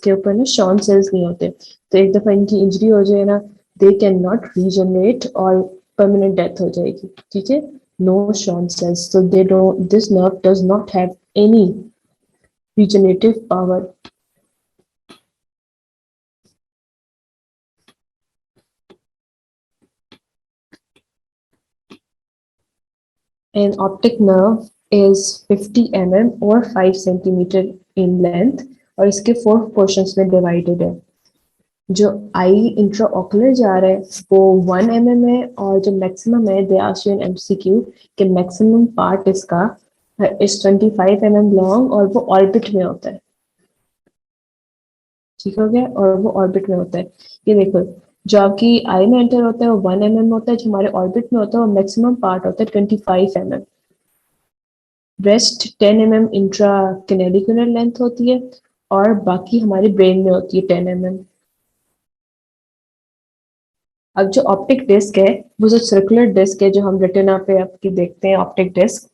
के ऊपर ना शॉन सेल्स नहीं होते, तो एक दफा इनकी इंजरी हो जाए ना, दे कैन नॉट रीजनरेट और परमानेंट डेथ हो जाएगी, ठीक है। No shown cells, so they don't, this nerve does not have any regenerative power. An optic nerve is 50 mm or 5 centimeter in length और इसके 4 portions में divided है। जो आई इंट्राओकुलर जा रहा है वो 1 mm है, और जो मैक्सिमम है, दे आस्क यू एन एमसीक्यू कि मैक्सिमम पार्ट इसका इज 25 mm लॉन्ग और वो ऑर्बिट में होता है, ठीक हो गया, और वो ऑर्बिट में होता है। ये देखो, जो आपकी आई में एंटर होता है वो 1 mm होता है, जो हमारे ऑर्बिट में होता है वो मैक्सिमम पार्ट होता है 25 mm। Rest 10 mm intra canalicular length होती है, और बाकी हमारे ब्रेन में होती है 10 mm। अब जो ऑप्टिक डिस्क है, वो जो सर्कुलर डिस्क है जो हम रेटिना पे आपकी देखते हैं, ऑप्टिक डिस्क,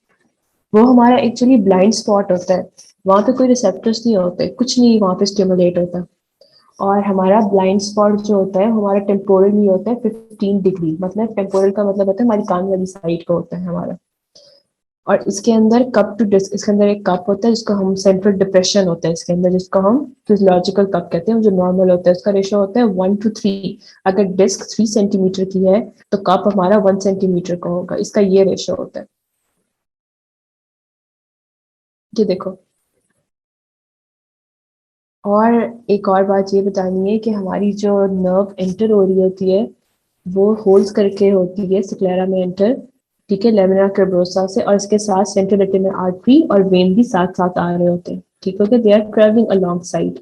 वो हमारा एक्चुअली ब्लाइंड स्पॉट होता है। वहां पे कोई रिसेप्टर्स नहीं होते, कुछ नहीं वहां पे स्टिमुलेट होता। और हमारा ब्लाइंड स्पॉट जो होता है हमारा टेम्पोरल ही होता है 15 डिग्री, मतलब टेम्पोरल का मतलब होता है हमारी कान वाली साइड का होता है हमारा। और इसके अंदर कप टू डिस्क, इसके अंदर एक कप होता है जिसको हम सेंट्रल डिप्रेशन होता है इसके अंदर, जिसको हम फिजियोलॉजिकल कप कहते हैं, जो नॉर्मल होता है उसका रेशो होता है 1:3। अगर डिस्क 3 सेंटीमीटर की है तो कप हमारा 1 सेंटीमीटर का होगा, इसका ये रेशो होता है। ये देखो, और एक और बात ये बतानी है कि हमारी जो नर्व एंटर हो रही होती है वो होल्स करके होती है स्क्लेरा में एंटर, ठीक है, लेमिना कर्बोसा से, और इसके साथ सेंट्रल रेटिनल आर्टरी और वेन भी साथ साथ आ रहे होते हैं, ठीक है, they are travelling alongside.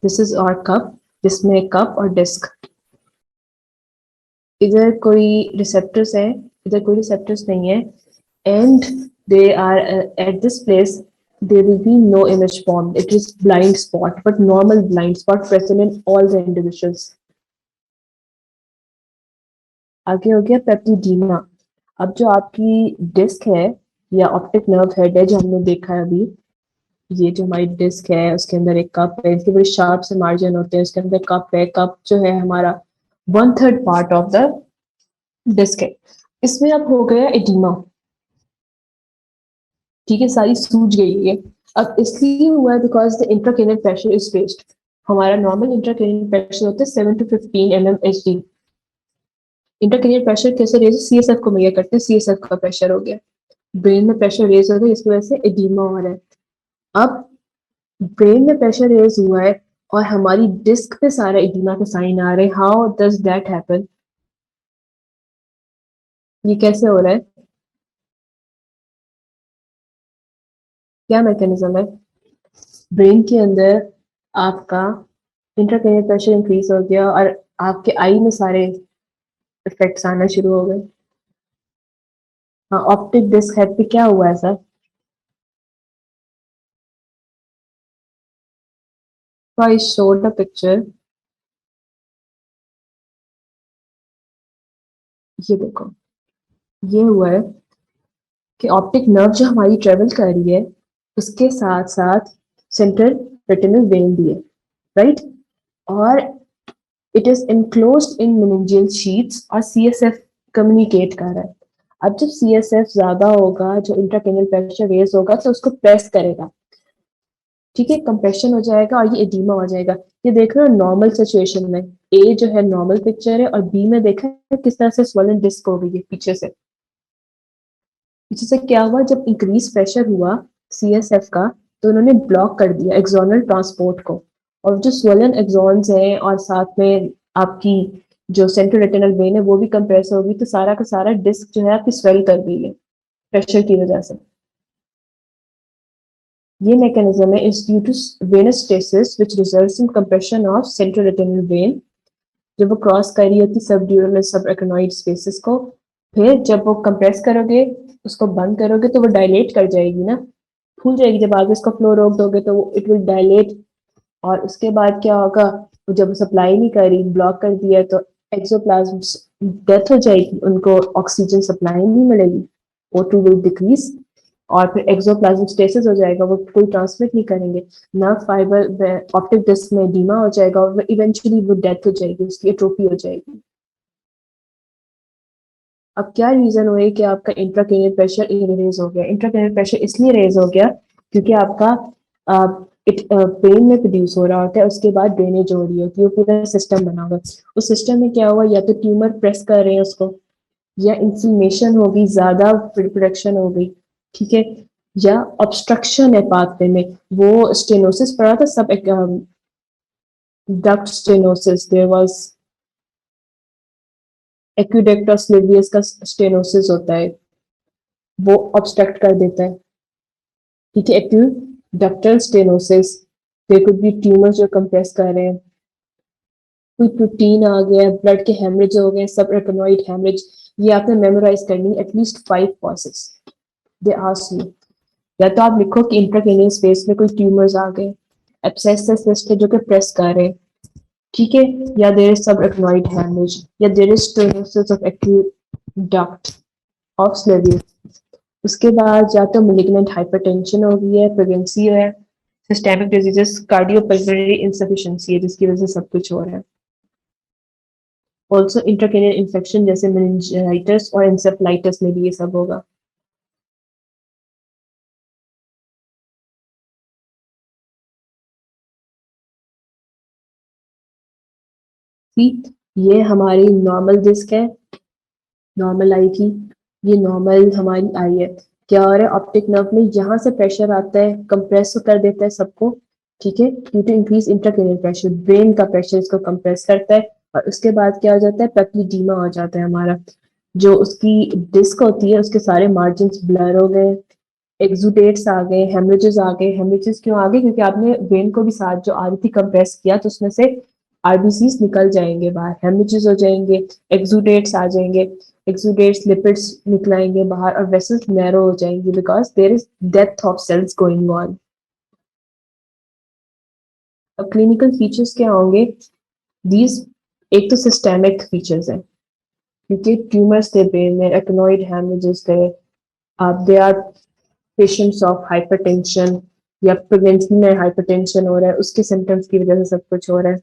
This is our cup, जिसमें कप और डिस्क, इधर कोई रिसेप्टर्स है, इधर कोई रिसेप्टर्स नहीं है, and they are at this place there will be no image formed. It is blind spot, but normal blind spot present in all the individuals. आगे हो गया पेप्टिडीमा। अब जो आपकी डिस्क है या ऑप्टिक नर्व हेड है जो हमने देखा है अभी, ये जो हमारी डिस्क है उसके अंदर एक कप है, इसके बड़े शार्प से मार्जिन होते हैं, उसके अंदर कप है, कप जो है हमारा 1/3 पार्ट ऑफ द डिस्क है। इसमें अब हो गया एडिमा, ठीक है, सारी सूज गई है। अब इसलिए हुआ है because the intracranial pressure is raised. हमारा नॉर्मल इंट्राक्रेनियल प्रेशर होता है 7 to 15 mmHg। इंट्राक्रेनियल प्रेशर कैसे रेज, सीएसएफ को मेजर करते हैं, सीएसएफ का प्रेशर हो गया, ब्रेन में प्रेशर रेज हो गया, इसकी वजह से एडिमा हो रहा है। अब ब्रेन में प्रेशर रेज हुआ है और हमारी डिस्क पे सारा एडिमा के साइन आ रहे हैं। How does that happen? ये कैसे हो रहा है, क्या मैकेनिज्म है? ब्रेन के अंदर आपका इंट्राक्रेनियल प्रेशर इंक्रीज हो गया और आपके आई में सारे इफेक्ट्स आना शुरू हो गए। हाँ, ऑप्टिक डिस्क हेड पे क्या हुआ है sir? So I showed the picture, ये देखो, ये हुआ है कि ऑप्टिक नर्व जो हमारी ट्रेवल कर रही है उसके साथ साथ सेंट्रल रेटिनल वेन भी है, राइट, और it is enclosed in meningeal sheets और सीएसएफ कम्युनिकेट कर रहा है। अब जब सीएसएफ ज्यादा होगा, जो इंट्राक्रेनियल प्रेशर रेज होगा तो उसको प्रेस करेगा, ठीक है, कंप्रेशन हो जाएगा और ये एडिमा हो जाएगा। ये देख रहे हो नॉर्मल सिचुएशन में, ए जो है नॉर्मल पिक्चर है और बी में देखा है किस तरह से स्वोलन डिस्क हो गई है पीछे से। पीछे से क्या हुआ, जब इंक्रीज प्रेशर हुआ सीएसएफ का तो उन्होंने ब्लॉक कर दिया एक्सोनल ट्रांसपोर्ट को, और जो स्वोलन एक्सॉन्स हैं और साथ में आपकी जो सेंट्रल रेटिनल वेन है वो भी कंप्रेस होगी, तो सारा का सारा डिस्क जो है आपकी स्वेल कर गई है प्रेशर की वजह से। ये मैकेनिज्म है is due to venous stasis which results in compression of central retinal vein, जब वो क्रॉस कर रही होती सब ड्यूरल और सब एक्रोनॉइड स्पेसेस को, फिर जब वो कंप्रेस करोगे, उसको बंद करोगे तो वो डायलेट कर जाएगी ना, फूल जाएगी, जब आगे इसका फ्लो रोक दोगे तो इट विल डायलेट, और उसके बाद क्या होगा, जब सप्लाई नहीं कर रही, ब्लॉक कर दिया, तो एक्सोप्लाज्म डेथ हो जाएगी, उनको ऑक्सीजन सप्लाई नहीं मिलेगी, O2 विल डिक्रीज और फिर एक्सोप्लाज्मिक स्टेसिस हो जाएगा, वो कोई ट्रांसमिट नहीं करेंगे। नर्व फाइबर ऑप्टिक डिस्क में डीमा हो जाएगा और इवेंचुअली वो डेथ हो जाएगी, उसकी एट्रोफी हो जाएगी। अब क्या रीजन हुआ कि आपका इंट्राक्रेनियल प्रेशर रेज हो गया? इंट्राक्रेनियल प्रेशर इसलिए रेज हो गया क्योंकि आपका ब्रेन में प्रोड्यूस हो रहा होता है, उसके बाद ड्रेनेज हो रही होती है, पूरा सिस्टम बना हुआ है। उस सिस्टम में क्या हुआ, या तो ट्यूमर प्रेस कर रहे हैं उसको, या इंफ्लेमेशन हो गई, ज्यादा प्रोडक्शन हो गई, ठीक है, या ऑब्स्ट्रक्शन है पाथवे में। वो स्टेनोसिस पड़ा था सब, duct stenosis, there was aqueduct of Sylvius का स्टेनोसिस होता है, वो ऑब्स्ट्रक्ट कर देता है, ठीक है। Aqueductal stenosis, there could be tumour जो कंप्रेस कर रहे हैं, कोई प्रोटीन आ गया, ब्लड के हेमरेज हो गए, सब रेटिनोइड हेमरेज। ये आपने मेमोराइज करनी, at least 5 causes they ask you. या तो आप लिखो कि इंट्राक्रेनियल स्पेस में कोई ट्यूमर्स आ गए, एब्सेसिस सिस्ट जो कि प्रेस कर रहे हैं, ठीक है, या there is subarachnoid haemorrhage, या there is stenosis of aqueduct of Sylvius. उसके बाद या तो मेलिग्नेंट हाइपरटेंशन हो गई है, प्रेगनेंसी है, सिस्टेमिक डिजीजेस, कार्डियोपल्मोनरी इंसफिशिएंसी है जिसकी वजह से सब कुछ हो रहा है। ऑल्सो इंट्राक्रेनियल इन्फेक्शन जैसे मेनिंजाइटिस और एंसेफलाइटिस में भी ये सब होगा। ठीक, ये हमारी नॉर्मल डिस्क है, नॉर्मल आई की, ये नॉर्मल हमारी आई है। क्या हो रहा है, ऑप्टिक नर्व में यहाँ से प्रेशर आता है, कंप्रेस कर देता है सबको, ठीक है, due to increase intracranial pressure, brain का प्रेशर इसको कंप्रेस करता है, और उसके बाद क्या हो जाता है, पेप्टिडीमा हो जाता है हमारा। जो उसकी डिस्क होती है उसके सारे मार्जिन ब्लर हो गए, एक्सुडेट्स आ गए, हेमरेजेस आ गए। हेमरेजेस क्यों आ गए, क्योंकि आपने वेन को भी साथ जो आ रही थी कंप्रेस किया, तो उसमें से आरबीसीज निकल जाएंगे बाहर, हेमरेजेस हो जाएंगे, एक्सुडेट्स आ जाएंगे, एक्सुडेट्स लिपिड्स निकलाएंगे बाहर, और वेसल्स नैरो हो जाएंगे because there is death of cells going on. अब क्लिनिकल फीचर्स क्या होंगे, दीज, एक तो सिस्टेमिक फीचर्स हैं, क्योंकि ट्यूमर्स थे ब्रेन में, एटनोइड हेमरेजेस थे, आप they are patients of hypertension, या प्रेगनेंसी में हाइपरटेंशन हो रहा है उसके सिम्टम्स की वजह से सब कुछ हो रहा है,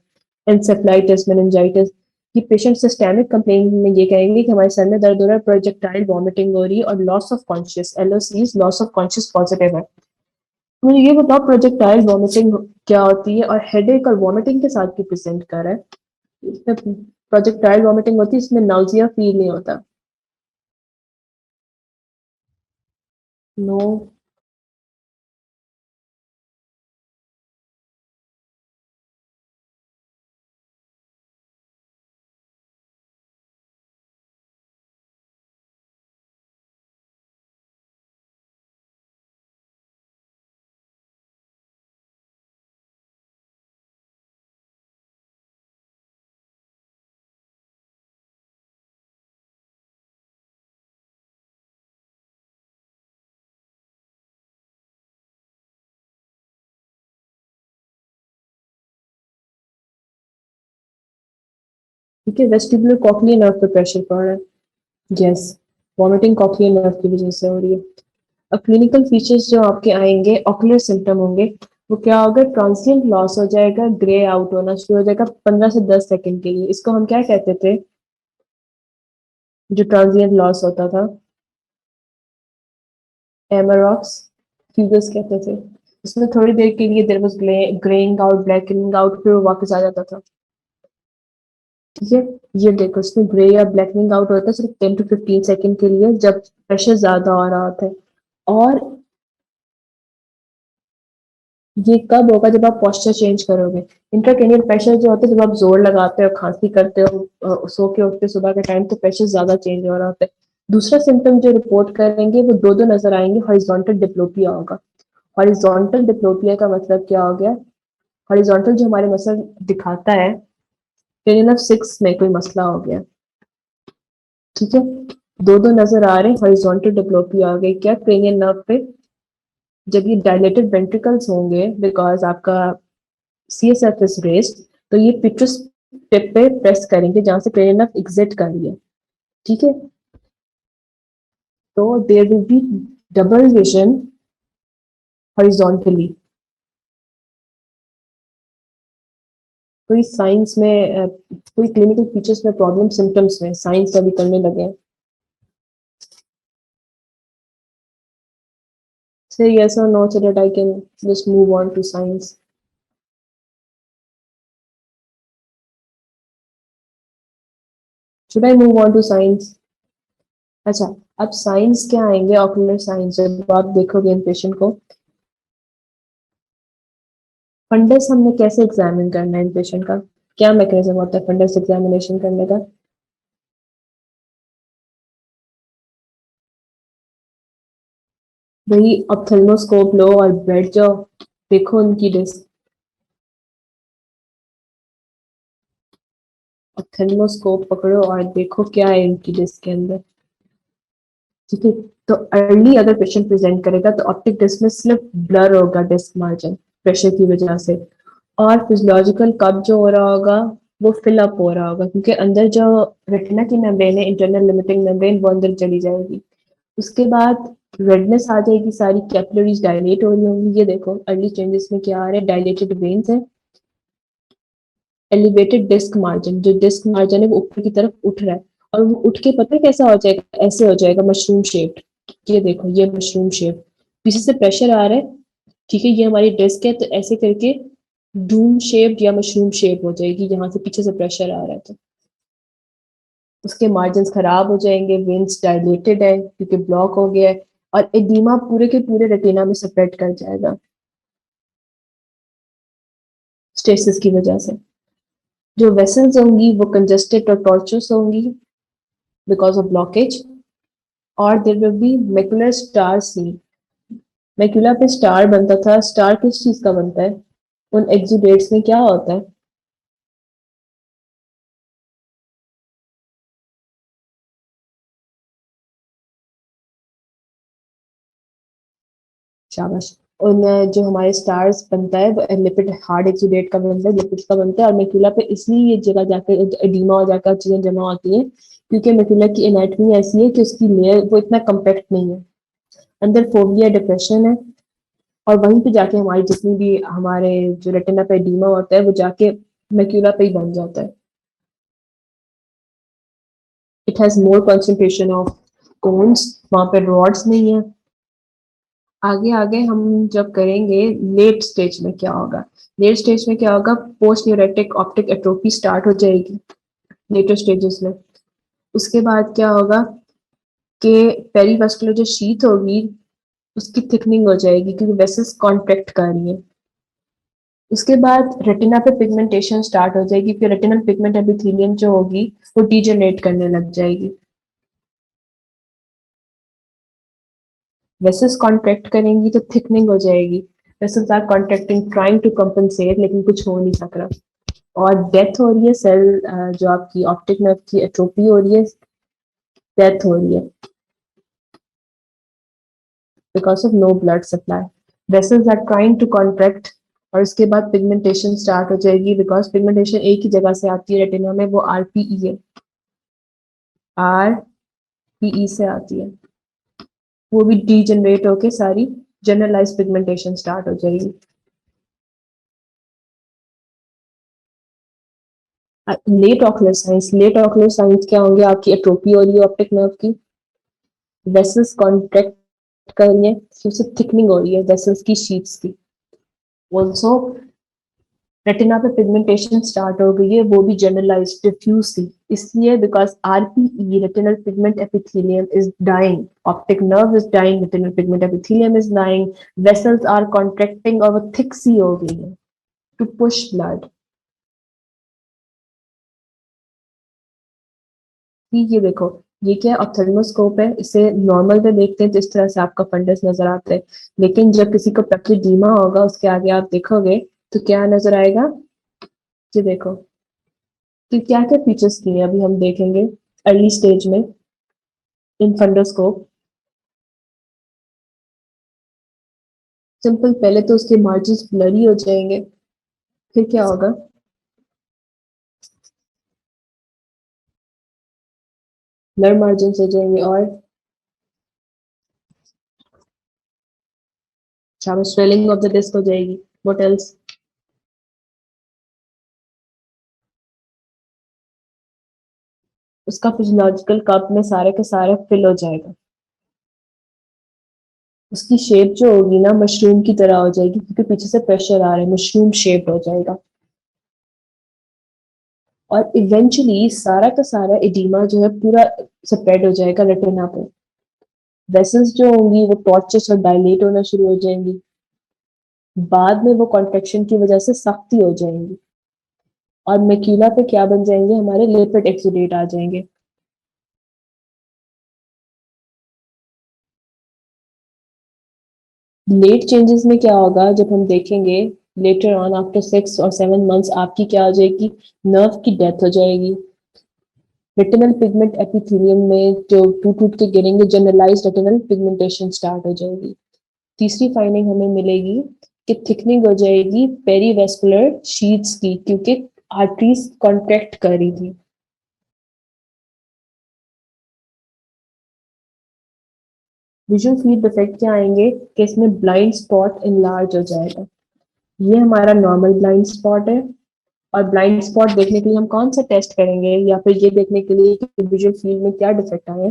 एंसेफ्लाइटिस, मेनिंजाइटिस। ये पेशेंट सिस्टेमिक कंप्लेन में ये कहेंगे कि हमारे सर में दर्द हो रहा है, प्रोजेक्टाइल वॉमिटिंग हो रही है, और loss of conscious, LOCs, loss of conscious positive है। तो मुझे ये बताओ प्रोजेक्टाइल वॉमिटिंग क्या होती है, और हेडेक और वॉमिटिंग के साथ भी प्रेजेंट कर रहा है। इसमें प्रोजेक्टाइल वॉमिटिंग होती है, इसमें नाउजिया फील नहीं होता। नो, ठीक है, वेस्टिबुलर कॉक्लियर नर्व पे प्रेशर पड़ रहा है, यस, वॉमिटिंग कॉक्लियर नर्व की वजह से हो रही है। अब क्लिनिकल फीचर्स जो आपके आएंगे, ऑकुलर सिम्टम होंगे, वो क्या होगा, ट्रांसिएंट लॉस हो जाएगा, ग्रे आउट होना शुरू हो जाएगा 15 से 10 सेकंड के लिए। इसको हम क्या कहते थे, जो ट्रांसिएंट लॉस होता था, एमरॉक्स फ्यूगस कहते थे। इसमें थोड़ी देर के लिए there was greying out, blackening out, फिर वो वापस आ जाता था, ठीक है। ये देखो, इसमें ग्रे या ब्लैकनिंग आउट होता है सिर्फ 10 to 15 सेकंड के लिए, जब प्रेशर ज्यादा हो रहा होता है। और ये कब होगा, जब आप पोस्चर चेंज करोगे। इंट्राक्रेनियल प्रेशर जो होता है, जब आप जोर लगाते हो, खांसी करते हो, सो के उठते सुबह के टाइम, तो प्रेशर ज्यादा चेंज हो रहा होता है। दूसरा सिम्टम जो रिपोर्ट करेंगे वो दो दो नजर आएंगे, हॉरिजॉन्टल डिप्लोपिया होगा। हॉरिजॉन्टल डिप्लोपिया का मतलब क्या हो गया, हॉरिजॉन्टल जो हमारे मसल दिखाता है, क्रेनियल नर्व 6 में कोई मसला हो गया, ठीक है। दो दो नजर आ रहे हैं, हॉरिजॉन्टल डिप्लोपिया आ गई, क्या, क्रेनियल नर्व पे। जब ये डायलेटेड वेंट्रिकल्स होंगे, बिकॉज आपका CSF इज रेस्ड, तो ये पिट्रस टिप पे प्रेस करेंगे जहां से क्रेनियल नर्व एग्जिट कर रही है, ठीक है। तो there will be double vision horizontally. कोई साइंस में कोई क्लिनिकल फीचर्स में प्रॉब्लम, सिम्टम्स में साइंस अभी करने लगे हैं। Say yes or no so that I can just move on to science. Should I move on to science? अच्छा, अब साइंस क्या आएंगे, ऑक्यूलर साइंस। जब आप देखोगे इन पेशेंट को, फंडस हमने कैसे एग्जामिन करना है इन पेशेंट का, क्या मैकेनिज्म होता है फंडस एग्जामिनेशन करने का। वही ऑप्थेल्मोस्कोप लो और बैठ जाओ, देखो उनकी डिस्क। ऑप्थेल्मोस्कोप पकड़ो और देखो क्या है इनकी डिस्क के अंदर। ठीक है, तो अर्ली अगर पेशेंट प्रेजेंट करेगा तो ऑप्टिक डिस्क में सिर्फ ब्लर होगा डिस्क मार्जिन प्रेशर की वजह से, और फिजियोलॉजिकल कब जो हो रहा होगा वो फिल अप हो रहा होगा, क्योंकि अंदर जो रेटिना की मेम्ब्रेन है, इंटरनल लिमिटिंग मेम्ब्रेन, वो अंदर चली जाएगी। उसके बाद रेडनेस आ जाएगी, सारी कैपिलरीज डायलेट हो रही होंगी। ये देखो अर्ली चेंजेस में क्या आ रहा है, डायलेटेड वेन्स है, एलिवेटेड डिस्क मार्जिन, जो डिस्क मार्जिन है वो ऊपर की तरफ उठ रहा है, और वो उठ के पता है कैसा हो जाएगा, ऐसे हो जाएगा मशरूम शेप। ये देखो ये मशरूम शेप, पीछे से प्रेशर आ रहा है। ठीक है, ये हमारी डिस्क है, तो ऐसे करके डूम शेप या मशरूम शेप हो जाएगी, यहाँ से पीछे से प्रेशर आ रहा है तो उसके मार्जिन खराब हो जाएंगे, वेन्स डायलेटेड है क्योंकि ब्लॉक हो गया है, और एडिमा पूरे के पूरे रेटिना में स्प्रेड कर जाएगा स्टेसिस की वजह से। जो वेसल्स होंगी वो कंजेस्टेड और टॉर्चस होंगी बिकॉज ऑफ ब्लॉकेज, और there will be macular star seen. Macula पे स्टार बनता था, स्टार किस चीज का बनता है, उन एक्सुडेट्स में क्या होता है। शाबाश। उन जो हमारे स्टार्स बनता है वो लिपिड हार्ड एक्सुडेट का बनता है, लिपिड्स का बनता है, और मैकुला पे इसलिए ये जगह जाकर एडिमा हो जाकर चीजें जमा होती हैं, क्योंकि मैकुला की एनाटमी ऐसी है कि उसकी लेयर वो इतना कम्पैक्ट नहीं है, अंदर फोविया डिप्रेशन है, और वहीं पे जाके हमारी जितनी भी हमारे जो रेटिना पे एडिमा होता है वो जाके मैक्यूला पे ही बन जाता है। It has more concentration of cones, वहां पे रॉड्स नहीं है। आगे आगे हम जब करेंगे लेट स्टेज में क्या होगा, लेट स्टेज में क्या होगा, पोस्ट न्यूरेटिक ऑप्टिक एट्रोफी स्टार्ट हो जाएगी लेटर स्टेजेस में। उसके बाद क्या होगा कि पेरीवास्कुलर जो शीथ होगी उसकी थिकनिंग हो जाएगी क्योंकि वेसल्स कॉन्ट्रैक्ट कर रही है। उसके बाद रेटिना पे पिगमेंटेशन स्टार्ट हो जाएगी, फिर रेटिनल पिगमेंट एपिथेलियम जो होगी वो डीजनरेट करने लग जाएगी। वेसल्स कॉन्ट्रैक्ट करेंगी तो थिकनिंग हो जाएगी, vessels are contracting trying to compensate लेकिन कुछ हो नहीं सक रहा, और डेथ हो रही है सेल, जो आपकी ऑप्टिक नर्व की एट्रोपी हो रही है, डेथ हो रही है because of no blood supply. Vessels are trying to contract, और उसके बाद पिगमेंटेशन स्टार्ट हो जाएगी, बिकॉज पिगमेंटेशन एक ही जगह से आती है रेटिना में, वो आरपीई है, आरपीई से आती है, वो भी डीजनरेट होके सारी जनरलाइज पिगमेंटेशन स्टार्ट हो जाएगी। Late ocular signs, late ocular signs क्या होंगे, आपकी एट्रोपी हो रही है ऑप्टिक नर्व की, वेसल्स कॉन्ट्रैक्ट कर रही है, फिर से थिकनिंग हो रही है वेसल्स की शीट्स की। ऑल्सो रेटिना पे पिगमेंटेशन स्टार्ट हो गई है, वो भी जनरलाइज डिफ्यूज थी, इसलिए because RPE retinal pigment epithelium is dying, optic nerve is dying, retinal pigment epithelium is dying, vessels are contracting और वो थिक सी हो गई है टू पुश ब्लड। ये देखो, ये क्या है, ऑप्थेल्मोस्कोप है, इसे नॉर्मल पे देखते हैं तो इस तरह से आपका फंडस नजर आता है, लेकिन जब किसी को पेप्टिडीमा होगा उसके आगे आप देखोगे तो क्या नजर आएगा। ये देखो कि क्या क्या फीचर्स किए हैं अभी हम देखेंगे अर्ली स्टेज में इन फंडोस्कोप। सिंपल, पहले तो उसके मार्जिन ब्लरी हो जाएंगे, फिर क्या होगा, ब्लर मार्जिन हो जाएंगे, और शाबाश, स्वेलिंग ऑफ द डिस्क हो जाएगी। What else? उसका फिजियोलॉजिकल कप में सारे के सारे फिल हो जाएगा। उसकी शेप जो होगी ना मशरूम की तरह हो जाएगी, क्योंकि पीछे से प्रेशर आ रहा है, मशरूम शेप हो जाएगा। और इवेंचुअली सारा का सारा एडिमा जो है पूरा स्प्रेड हो जाएगा रेटिना पे। वेसल्स जो होंगी वो टॉर्चेस और डायलेट होना शुरू हो जाएंगी। बाद में वो कॉन्ट्रेक्शन की वजह से सख्ती हो जाएंगी, और मैक्यूला पे क्या बन जाएंगे, हमारे लिपिड एक्सुडेट आ जाएंगे। लेट चेंजेस में क्या होगा, जब हम देखेंगे लेटर ऑन आफ्टर 6 और 7 मंथ्स, आपकी क्या हो जाएगी, नर्व की डेथ हो जाएगी। रेटिनल पिगमेंट एपिथेलियम में जो टूट टूट के गिरेंगे, जनरलाइज रेटिनल पिगमेंटेशन स्टार्ट हो जाएगी। तीसरी फाइंडिंग हमें मिलेगी कि थिकनिंग हो जाएगी पेरीवेस्कुलर शीट्स की, क्योंकि आर्टरीज कॉन्ट्रैक्ट कर रही थी। विजुअल फील्ड डिफेक्ट क्या आएंगे कि इसमें ब्लाइंड स्पॉट इनलार्ज हो जाएगा। ये हमारा नॉर्मल ब्लाइंड स्पॉट है। और ब्लाइंड स्पॉट देखने के लिए हम कौन सा टेस्ट करेंगे, या फिर ये देखने के लिए कि विजुअल फील्ड में क्या डिफेक्ट आए,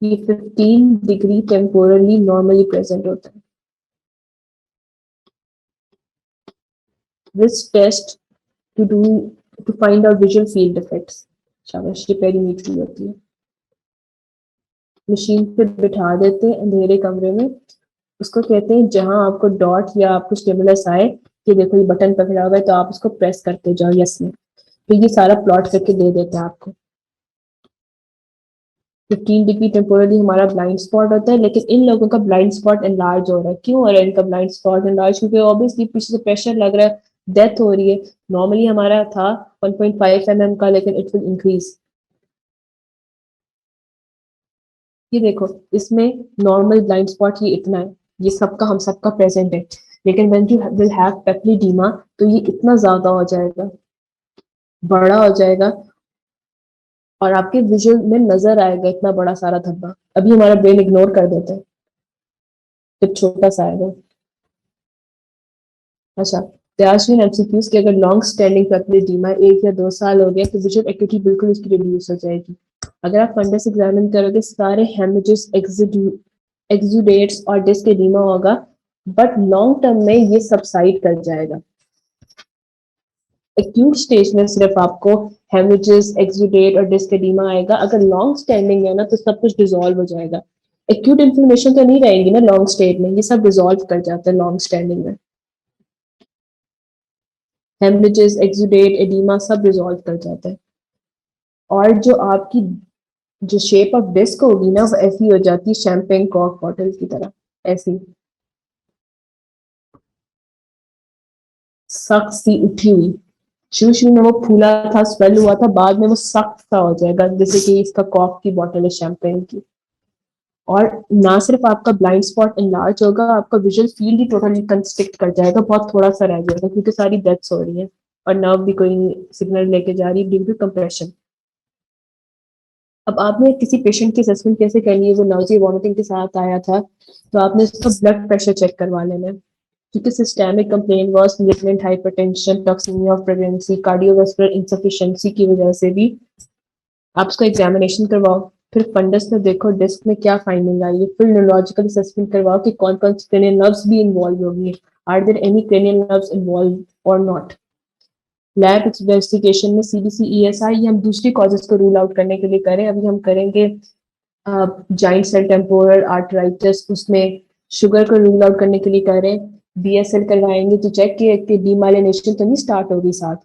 ये 15 डिग्री टेम्पोरली नॉर्मली प्रेजेंट होता है। This test to do to find out visual field defects. शाबाश, ये पेरीमीट्री होती है। मशीन पे बिठा देते हैं अंधेरे कमरे में, उसको कहते हैं जहां आपको डॉट या आपको स्टिमुलस आए कि देखो ये बटन पकड़ा हुआ है, तो आप उसको प्रेस करते जाओ यस में, तो ये सारा प्लॉट करके दे देता है आपको। 15 डिग्री टेम्पोरली हमारा ब्लाइंड स्पॉट होता है, लेकिन इन लोगों का ब्लाइंड स्पॉट एनलार्ज हो रहा है। क्यों हो रहा है इनका ब्लाइंड स्पॉट एनलार्ज? क्योंकि ऑब्वियसली पीछे से प्रेशर लग रहा है, डेथ हो रही है। नॉर्मली हमारा था 1.5 mm का, लेकिन इट विल इंक्रीज। ये देखो, इसमें नॉर्मल ब्लाइंड स्पॉट ये इतना है, ये सबका हम सबका प्रेजेंट है। लेकिन व्हेन यू विल हैव पेप्लिडीमा, तो ये इतना ज्यादा हो जाएगा, बड़ा हो जाएगा, और आपके विजुअल में नजर आएगा इतना बड़ा सारा धब्बा। अभी हमारा ब्रेन इग्नोर कर देता है जब छोटा सा आएगा। अच्छा, त्याजवीन एमसीक्यूज कि अगर लॉन्ग स्टैंडिंग पेप्लिडीमा 1 या 2 साल हो गया, तो विजुअल एक्यूटी बिल्कुल इसकी रिड्यूस हो जाएगी। अगर आप फंडस एग्जामिन करोगे, सारे हेमरेजेस एक्सुडेट्स और डिस्क एडिमा होगा, बट लॉन्ग टर्म में ये सबसाइड कर जाएगा। एक्यूट स्टेज में सिर्फ आपको हेमरेजेस, एक्सुडेट और डिस्क एडिमा आएगा। अगर लॉन्ग स्टैंडिंग है ना, तो सब कुछ डिसॉल्व हो जाएगा। एक्यूट इन्फ्लेमेशन तो नहीं रहेगी ना लॉन्ग स्टेज में, ये सब डिसॉल्व कर जाता है लॉन्ग स्टैंडिंग में। हेमरेजेस, एक्सुडेट, एडिमा सब डिसॉल्व कर जाता है। और जो आपकी जो शेप ऑफ डिस्क होगी ना, वो ऐसी हो जाती है शैम्पेन कॉक बॉटल की तरह, ऐसी सख्त सी उठी हुई। शुरू शुरू में वो फूला था, स्वेल हुआ था, बाद में वो सख्त सा हो जाएगा, जैसे कि इसका कॉक की बॉटल है शैम्पेन की। और ना सिर्फ आपका ब्लाइंड स्पॉट इनलार्ज होगा, आपका विजुअल फील्ड ही टोटली कंस्ट्रिक्ट कर जाएगा, बहुत थोड़ा सा रह जाएगा, क्योंकि सारी डेथ्स हो रही है और नर्व भी कोई सिग्नल लेके जा रही है ड्यू टू कंप्रेशन। अब आपने किसी पेशेंट की असेसमेंट कैसे करनी है, वो नाउजिया वॉमिटिंग के साथ आया था, तो आपने उसका ब्लड प्रेशर चेक करवा लेना है, क्योंकि systemic complain was malignant hypertension, toxaemia of pregnancy, cardiovascular insufficiency की वजह से भी आप उसका एग्जामिनेशन करवाओ। फिर फंडस में देखो डिस्क में क्या फाइंडिंग आई है, फिर न्यूरोलॉजिकल असेसमेंट करवाओ कि कौन कौन सी क्रेनियल नर्व्स भी इन्वॉल्व होंगी, are there any cranial nerves involve और नॉट। लैब इन्वेस्टिगेशन में सीबीसी, ईएसआई, ये हम दूसरी कॉजेज को रूल आउट करने के लिए करें। अभी हम करेंगे जाइंट सेल टेम्पोरल आर्थराइटिस, उसमें शुगर को रूल आउट करने के लिए करें। बीएसएल करवाएंगे तो चेक किए कि डीमाइलिनेशन तो नहीं स्टार्ट होगी साथ।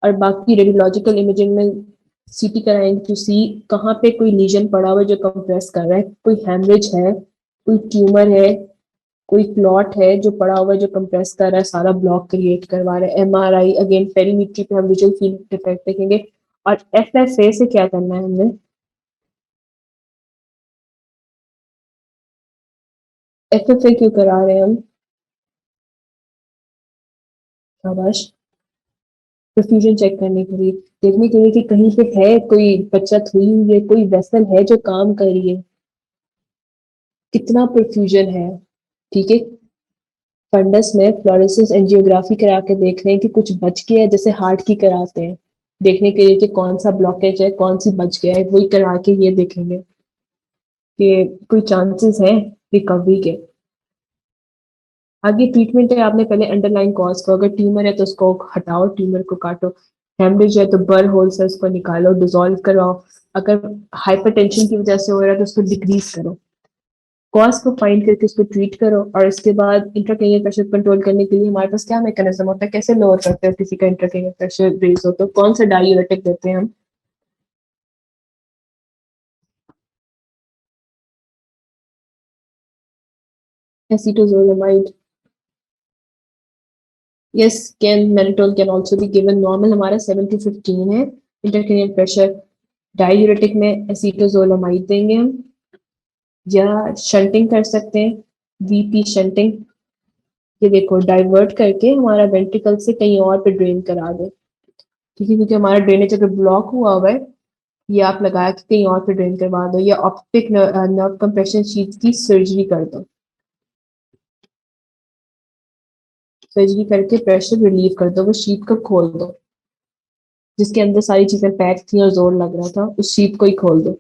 और बाकी रेडियोलॉजिकल इमेजिंग में सीटी कराएंगे टू सी कहाँ पे कोई लीजन पड़ा हुआ है जो कंप्रेस कर रहा है, कोई हेमरेज है, कोई ट्यूमर है, कोई क्लॉट है जो पड़ा हुआ है जो कंप्रेस कर रहा है, सारा ब्लॉक क्रिएट करवा रहा है। एमआरआई अगेन पेरीमीट्री पे हम विजुअल फील्ड डिफेक्ट देखेंगे। और एफएफए से क्या करना है हमें, एफएफए क्यों करा रहे हैं हम, शाबाश, परफ्यूजन चेक करने के लिए, देखने के लिए कि कहीं पे है कोई बचत हुई है, कोई वेसल है जो काम कर रही है, कितना परफ्यूजन है, ठीक है। फंडस में फ्लोरेसेंस एंजियोग्राफी करा के देख रहे हैं कि कुछ बच गया है, जैसे हार्ट की कराते हैं, देखने के लिए कि कौन सा ब्लॉकेज है, कौन सी बच गया है, वही करा के ये देखेंगे कि कोई चांसेस है रिकवरी के। आगे ट्रीटमेंट है, आपने पहले अंडरलाइन कॉज को, अगर ट्यूमर है तो उसको हटाओ, ट्यूमर को काटो। हेमरेज है तो बर्न होल से उसको निकालो, डिसॉल्व कराओ। अगर हाइपरटेंशन की वजह से हो रहा है तो उसको डिक्रीज करो, कॉज को फाइंड करके उसको ट्रीट करो। और इसके बाद इंट्राक्रेनियल प्रेशर कंट्रोल करने के लिए हमारे पास क्या मैकेनिज्म होता है, कैसे लोअर करते हैं किसी का इंट्राक्रेनियल प्रेशर रेज हो, तो कौन सा डायूरेटिक देते हैं हम? Acetazolamide. Yes, can mannitol can also be given. Normal हमारा 7 to 15 है इंट्राक्रेनियल प्रेशर, डायूरेटिक में एसीटोजोलेमाइड देंगे हम, या शंटिंग कर सकते हैं, वीपी शंटिंग। ये देखो डाइवर्ट करके हमारा वेंट्रिकल से कहीं और पे ड्रेन करा दे, ठीक है, क्योंकि हमारा ड्रेनेज अगर ब्लॉक हुआ हुआ है, ये आप लगा के कहीं और पे ड्रेन करवा दो, या ऑप्टिक नर्व कंप्रेशन शीट की सर्जरी कर दो, सर्जरी करके प्रेशर रिलीव कर दो, वो शीट को खोल दो, जिसके अंदर सारी चीजें पैक थी और जोर लग रहा था, उस शीट को ही खोल दो।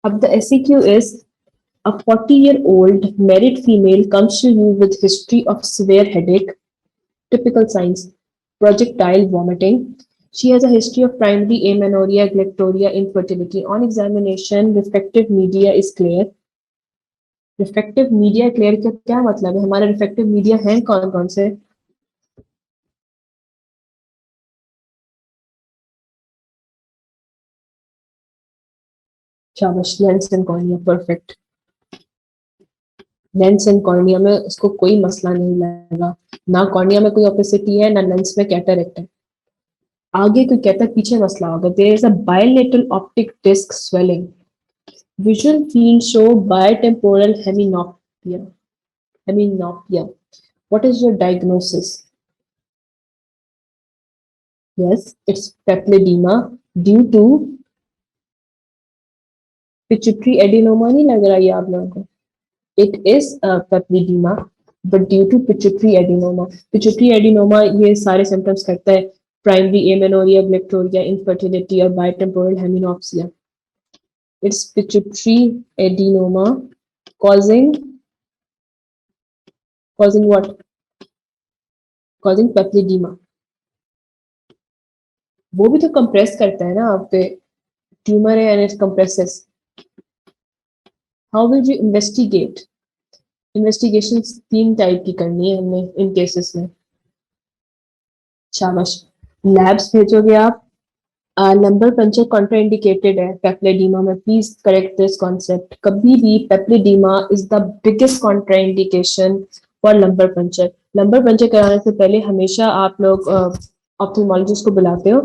अब the SEQ is: a 40-year-old married female comes to you with history of severe headache, typical signs: projectile vomiting. She has a history of primary amenorrhea, galactorrhea, infertility. On examination, refractive media is clear. Reflective media clear का क्या मतलब है? हमारे reflective media हैं कौन कौन से? शाबाश, lens and cornea, perfect. Lens and cornea में उसको कोई मसला नहीं लगा, ना कॉर्निया में कोई ओपेसिटी है, ना लेंस में कैटरेक्ट है। आगे कोई कहता है पीछे मसला होगा, there is a bilateral optic disc swelling, visual field show bitemporal hemianopia, hemianopia. What is your diagnosis? Yes, it's papilloedema due to pituitary adenoma. नहीं लग रहा ये आप लोगों को? It is a papilledema, but due to pituitary adenoma. Pituitary adenoma ये सारे symptoms करता है: primary amenorrhea, galactorrhea, infertility और bitemporal heminopsia. It's pituitary adenoma causing what? Causing papilledema. वो भी तो कंप्रेस करता है ना आप पे, ट्यूमर है and it compresses. How will you investigate? Investigation 3 type की करनी है हमने इन केसेस में। शाबाश, लैब्स भेजोगे आप। नंबर पंचर कॉन्ट्राइंडिकेटेड है पेप्लेडीमा में, प्लीज करेक्ट दिस कॉन्सेप्ट। कभी भी papilloedema is the biggest contraindication for lumbar puncture. Lumbar puncture कराने से पहले हमेशा आप लोग ऑप्थेल्मोलॉजिस्ट को बुलाते हो,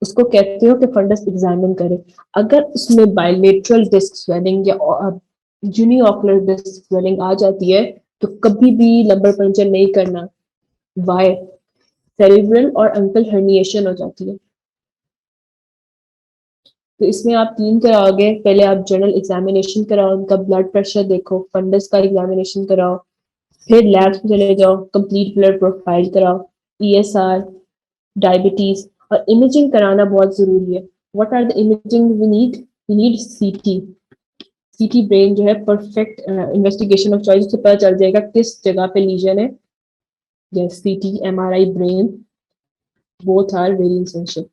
उसको कहते हो कि फंडस एग्जामिन करे। अगर उसमें बायलेटरल डिस्क स्वेलिंग या यूनिओकुलर डिस्क स्वेलिंग आ जाती है तो कभी भी लंबर पंचर नहीं करना। वाई? सेरिब्रल और अंकल हर्निएशन हो जाती है। तो इसमें आप 3 कराओगे, पहले आप जनरल एग्जामिनेशन कराओ, उनका ब्लड प्रेशर देखो, फंडस का एग्जामिनेशन कराओ, फिर लैब्स में चले जाओ, कंप्लीट ब्लड प्रोफाइल कराओ, ESR, डायबिटीज, और इमेजिंग कराना बहुत जरूरी है। What are the imaging we need? We need CT। CT brain जो है परफेक्ट इन्वेस्टिगेशन ऑफ चॉइस, से पता चल जाएगा किस जगह पे लीजन है। Yes, CT, MRI, brain, both are very essential.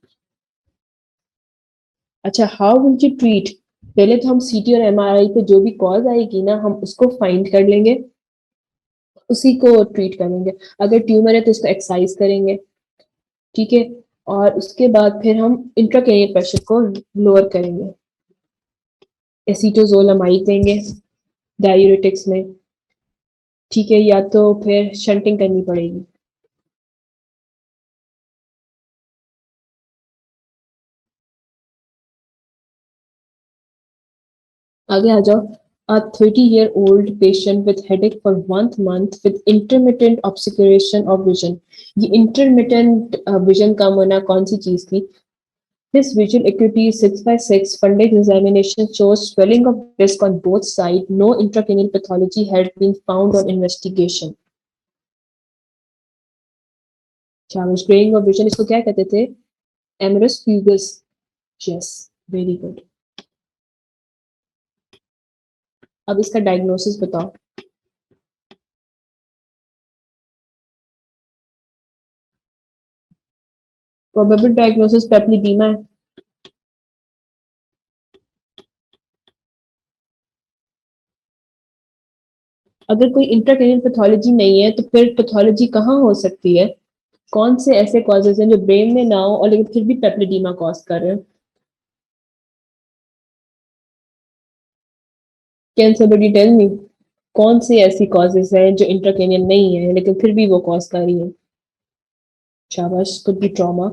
अच्छा, हाउ विल यू ट्रीट? पहले तो हम CT और MRI पे जो भी कॉज आएगी ना, हम उसको फाइंड कर लेंगे, उसी को ट्रीट करेंगे। अगर ट्यूमर है तो उसको एक्सरसाइज करेंगे, ठीक है, और उसके बाद फिर हम इंट्राक्रेनियल प्रेशर को लोअर करेंगे, एसीटोजोलामाइड देंगे डायूरेटिक्स में, ठीक है, या तो फिर शंटिंग करनी पड़ेगी। आगे आ जाओ। A 30-year-old patient with headache for 1 month with intermittent obscuration of vision. ये intermittent vision कम होना कौन सी चीज थी? His visual acuity is 6/6. Funded examination shows swelling of disc on both sides. No intracranial pathology had been found on investigation. शाबाश, greying of vision इसको क्या कहते थे? Amaurosis fugax. Yes, very good. अब इसका डायग्नोसिस बताओ. प्रोबेबल डायग्नोसिस पेप्लिडीमा है. अगर कोई इंट्राक्रेनियल पैथोलॉजी नहीं है तो फिर पैथोलॉजी कहाँ हो सकती है? कौन से ऐसे कॉजेज हैं जो ब्रेन में ना हो और लेकिन फिर भी पेप्लिडीमा कॉज कर रहे हैं? कैन समबडी टेल मी, कौन सी ऐसी कॉजेज हैं जो इंट्राक्रेनियल नहीं है लेकिन फिर भी वो कॉज कर रही है? शाबाश, could be trauma.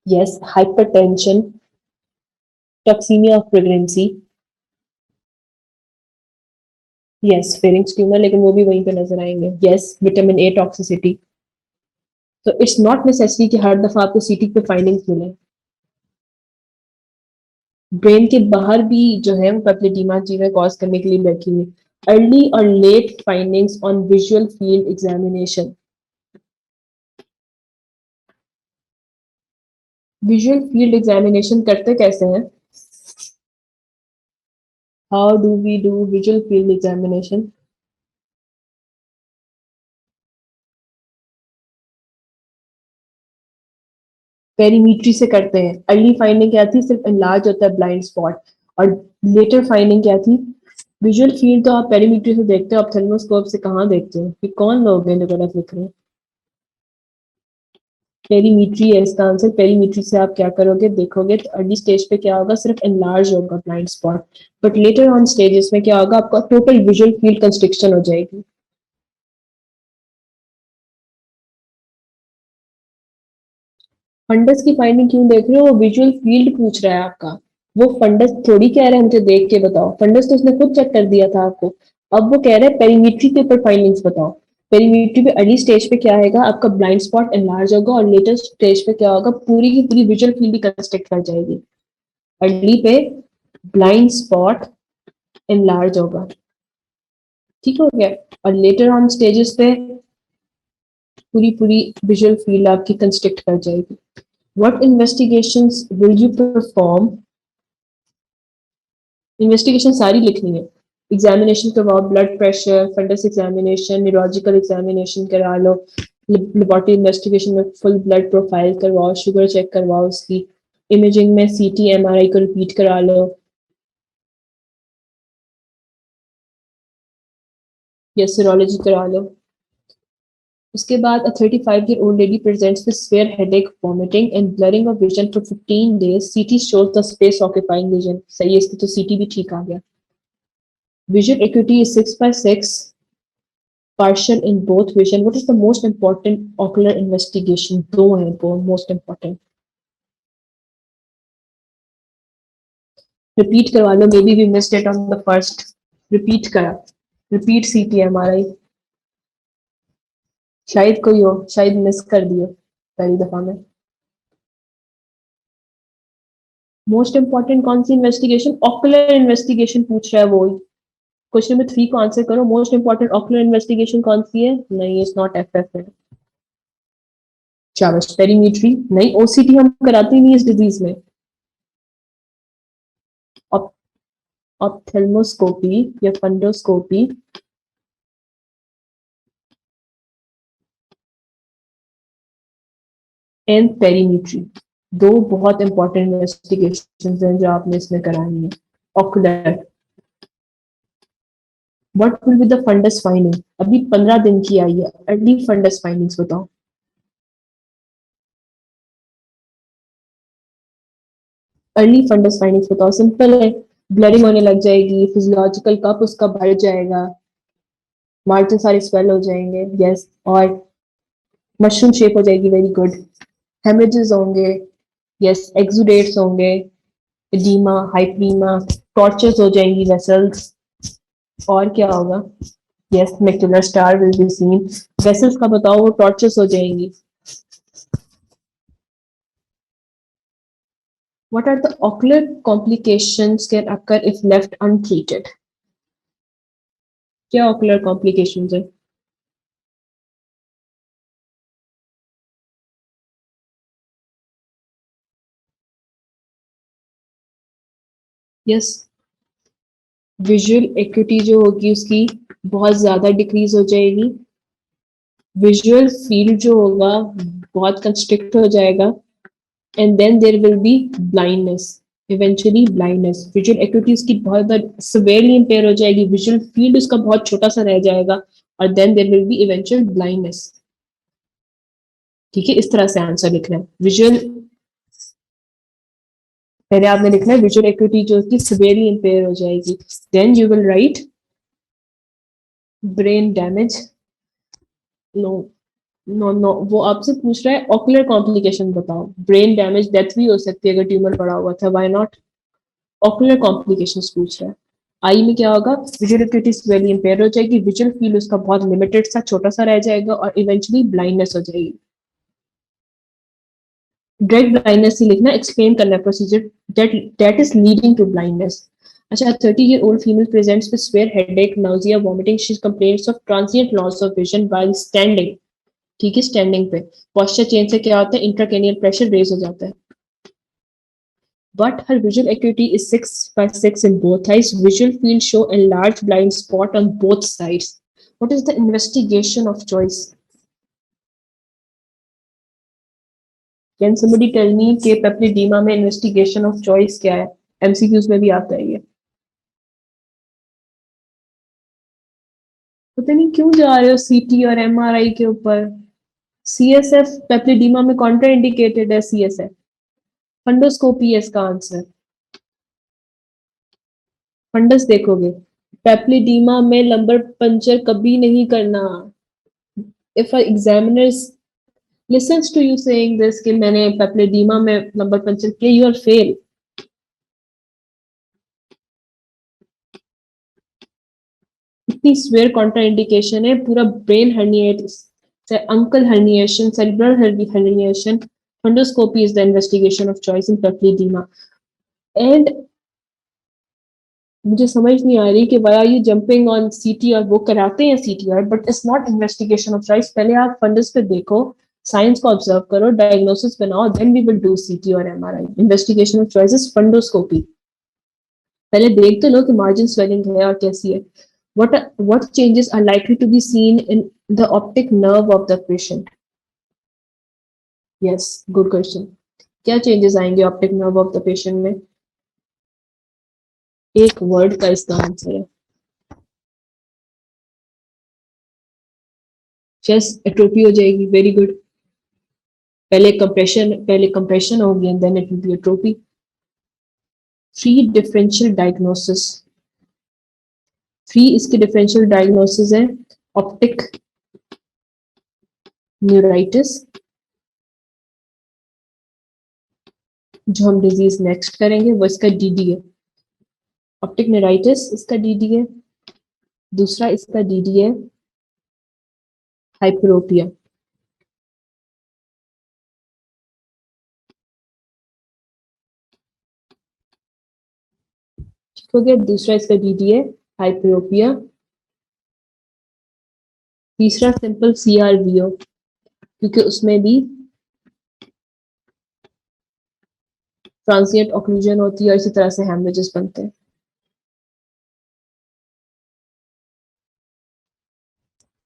Yes, hypertension, toxemia of pregnancy. Yes, pharynx tumor, लेकिन वो भी वहीं पे नजर आएंगे. Yes, vitamin A toxicity. तो इट्स नॉट नेसेसरी कि हर दफा आपको सीटी पे फाइंडिंग्स मिले. ब्रेन के बाहर भी जो है वो पेप्लिडीमा चीजें कॉज करने के लिए बैठी हुई. अर्ली और late findings on visual field examination. Visual field examination करते कैसे हैं? How do we do visual field examination? Perimetry से करते हैं. अर्ली फाइंडिंग क्या थी? सिर्फ इनलार्ज होता है ब्लाइंड स्पॉट. और लेटर फाइंडिंग क्या थी? विजुअल फील्ड तो आप पेरीमीट्री से देखते हो, आप थर्मोस्कोप से कहाँ देखते हो? कि कौन लोग हैं जो गलत लिख रहे हैं? पेरीमीट्री है इसका आंसर. पेरीमीट्री से आप क्या करोगे? देखोगे तो अर्ली स्टेज पे क्या होगा? सिर्फ एनलार्ज होगा blind spot. But later on stages में क्या होगा? आपका टोटल विजुअल फील्ड कंस्ट्रिक्शन हो जाएगी. फंडस की फाइंडिंग क्यों देख रहे हो? वो विजुअल फील्ड पूछ रहा है आपका. वो फंडस थोड़ी कह रहा है मुझे देख के बताओ. फंडस तो उसने खुद चेक कर दिया था आपको. अब वो कह रहा है पेरीमीट्री के ऊपर फाइंडिंग्स बताओ. पेरीमीट्री पे अर्ली स्टेज पे क्या आएगा? आपका ब्लाइंड स्पॉट एनलार्ज होगा और लेटर स्टेज पे क्या होगा? पूरी की पूरी विजुअल फील्ड भी कंस्ट्रक्ट कर जाएगी. अर्ली पे ब्लाइंड स्पॉट एनलार्ज होगा. ठीक हो गया. और लेटर ऑन स्टेजेस पे पूरी पूरी विजुअल फील्ड आपकी कंस्ट्रक्ट कर जाएगी. What investigations will you perform? Investigation सारी लिखनी है. एग्जामिनेशन करवाओ, blood pressure, fundus examination, neurological examination करा लो, लेबोरेटरी इन्वेस्टिगेशन में फुल ब्लड प्रोफाइल करवाओ, शुगर चेक करवाओ उसकी, इमेजिंग में सीटी एमआरआई को रिपीट करा लो, या सीरोलॉजी करा लो. उसके बाद a 35-year-old lady presents with severe headache, vomiting and blurring of vision for 15 days. CT shows the space occupying vision. सही है, इसकी तो CT भी ठीक आ गया. Visual acuity is 6/6, partial in both vision. What is the most important ocular investigation? दो हैं वो most important. Repeat करवा लो. Maybe we missed it on the first. Repeat करा. Repeat CT MRI. शायद कोई हो, शायद मिस कर दिए पहली दफा में. मोस्ट इंपॉर्टेंट कौन सी इन्वेस्टिगेशन? ऑकुलर इन्वेस्टिगेशन पूछ रहा है वो. क्वेश्चन नंबर 3 को आंसर करो. मोस्ट इंपॉर्टेंट ऑकुलर इन्वेस्टिगेशन कौन सी है? नहीं, इट्स नॉट एफएफ है. शाबाश. पेरीमीट्री नहीं, ओसीटी हम कराते ही नहीं इस डिजीज में. ऑप्थेल्मोस्कोपी या फंडोस्कोपी एंड पेरीमीट्री, दो बहुत इंपॉर्टेंट इन्वेस्टिगेशन हैं जो आपने इसमें करानी है. Ocular, what will be the fundus finding? अभी 15 दिन की आई है. अर्ली फंडस फाइंडिंग्स बताओ. अर्ली फंडस फाइंडिंग्स बताओ. सिंपल है. ब्लरिंग होने लग जाएगी, फिजियोलॉजिकल कप उसका बढ़ जाएगा, मार्जिन सारे स्वेल हो जाएंगे. यस. और मशरूम शेप हो जाएगी. Very good. हेमरेजेस होंगे. यस. एक्सुडेट्स होंगे. एडीमा, हाइपरीमा, टॉर्चेस हो जाएंगी वेसल्स. और क्या होगा? Yes. Macular star will be seen. Vessels का बताओ. वो टॉर्चेस हो जाएंगी. What are the ocular complications can occur if left untreated? क्या ocular complications है? Yes, विजुअल एक्यूटी जो होगी उसकी बहुत ज्यादा डिक्रीज हो जाएगी, विजुअल फील्ड जो होगा बहुत कंस्ट्रिक्ट हो जाएगा, and then there will be blindness, eventually blindness. Visual acuity उसकी बहुत ज्यादा सिवियरली इंपेयर हो जाएगी, विजुअल फील्ड उसका बहुत छोटा सा रह जाएगा, और then there will be eventual blindness. ठीक है, इस तरह से आंसर लिखना है। विजुअल, पहले आपने लिखना है विजुअल एक्यूटी जो उसकी सिवियरली इंपेयर हो जाएगी, then you will write brain damage. No no no, वो आपसे पूछ रहा है ऑकुलर कॉम्प्लिकेशन बताओ, ब्रेन डैमेज डेथ भी हो सकती है अगर ट्यूमर पड़ा हुआ था, व्हाई नॉट? ऑकुलर कॉम्प्लिकेशंस पूछ रहा है। आई में क्या होगा, विजुअल एक्टिविटी वेरी इंपेयर हो जाएगी, विजुअल फील्ड उसका बहुत लिमिटेड सा छोटा सा रह जाएगा, और इवेंचुअली ब्लाइंडनेस हो जाएगी। डायरेक्ट ब्लाइंडनेस ही लिखना, एक्सप्लेन करना procedure that is leading to blindness. अच्छा, 30-year-old female presents with severe headache, nausea, vomiting. She complains of transient loss of vision while standing. ठीक है, स्टैंडिंग पे पोस्चर चेंज से क्या होता है, इंट्राक्रेनियल प्रेशर रेज हो जाता है। But her visual acuity is 6/6 in both eyes. Visual field show a large blind spot on both sides. What is the investigation of choice? Can somebody tell me कि पेप्लिडीमा में investigation of choice क्या है? MCQs में भी आता है ये। पता नहीं क्यों जा रहे हो सीटी और एमआरआई के ऊपर। सीएसएफ पेप्लिडीमा में कॉन्ट्रा इंडिकेटेड है, सीएसएफ फंडोस्कोपी है इसका आंसर। फंडस देखोगे, पेप्लिडीमा में लंबर पंचर कभी नहीं करना। If examiners listens to you saying this कि मैंने पेप्लिडीमा में लंबर पंचर किया, you are fail। इतनी स्वेयर कॉन्ट्रा इंडिकेशन है, पूरा brain herniate, uncal herniation, cerebral herniation, fundoscopy is the investigation of choice in papilloedema. And मुझे समझ नहीं आ रही कि why are you jumping on CT, और वो कराते हैं CTR but it's not investigation of choice. पहले आप फंडस पे देखो, साइंस को ऑब्जर्व करो, डायग्नोसिस बनाओ, देन वी विल डू सीटी और MRI. Investigation of choice is fundoscopy. पहले देख तो लो कि मार्जिन स्वेलिंग है और कैसी है। what changes are likely to be seen in the optic nerve of the patient? Yes, good question। क्या चेंजेस आएंगे optic nerve of the patient में? एक वर्ड का इसका आंसर है, चेस्ट एट्रोफी हो जाएगी। Very good. पहले कंप्रेशन होगी and then it will be atrophy. Three differential diagnosis, three इसके डिफरेंशियल डायग्नोसिस है। ऑप्टिक न्यूराइटिस, जो हम डिजीज नेक्स्ट करेंगे वो इसका डीडी है। ऑप्टिक न्यूराइटिस इसका डीडी है, दूसरा इसका डीडी है हाइपरोपिया। ठीक हो गया, दूसरा इसका डीडी है हाइपरोपिया। तीसरा सिंपल सीआरवीओ, क्योंकि उसमें भी ट्रांसिएंट ऑक्लूजन होती है और इसी तरह से हेमरेजेस बनते हैं।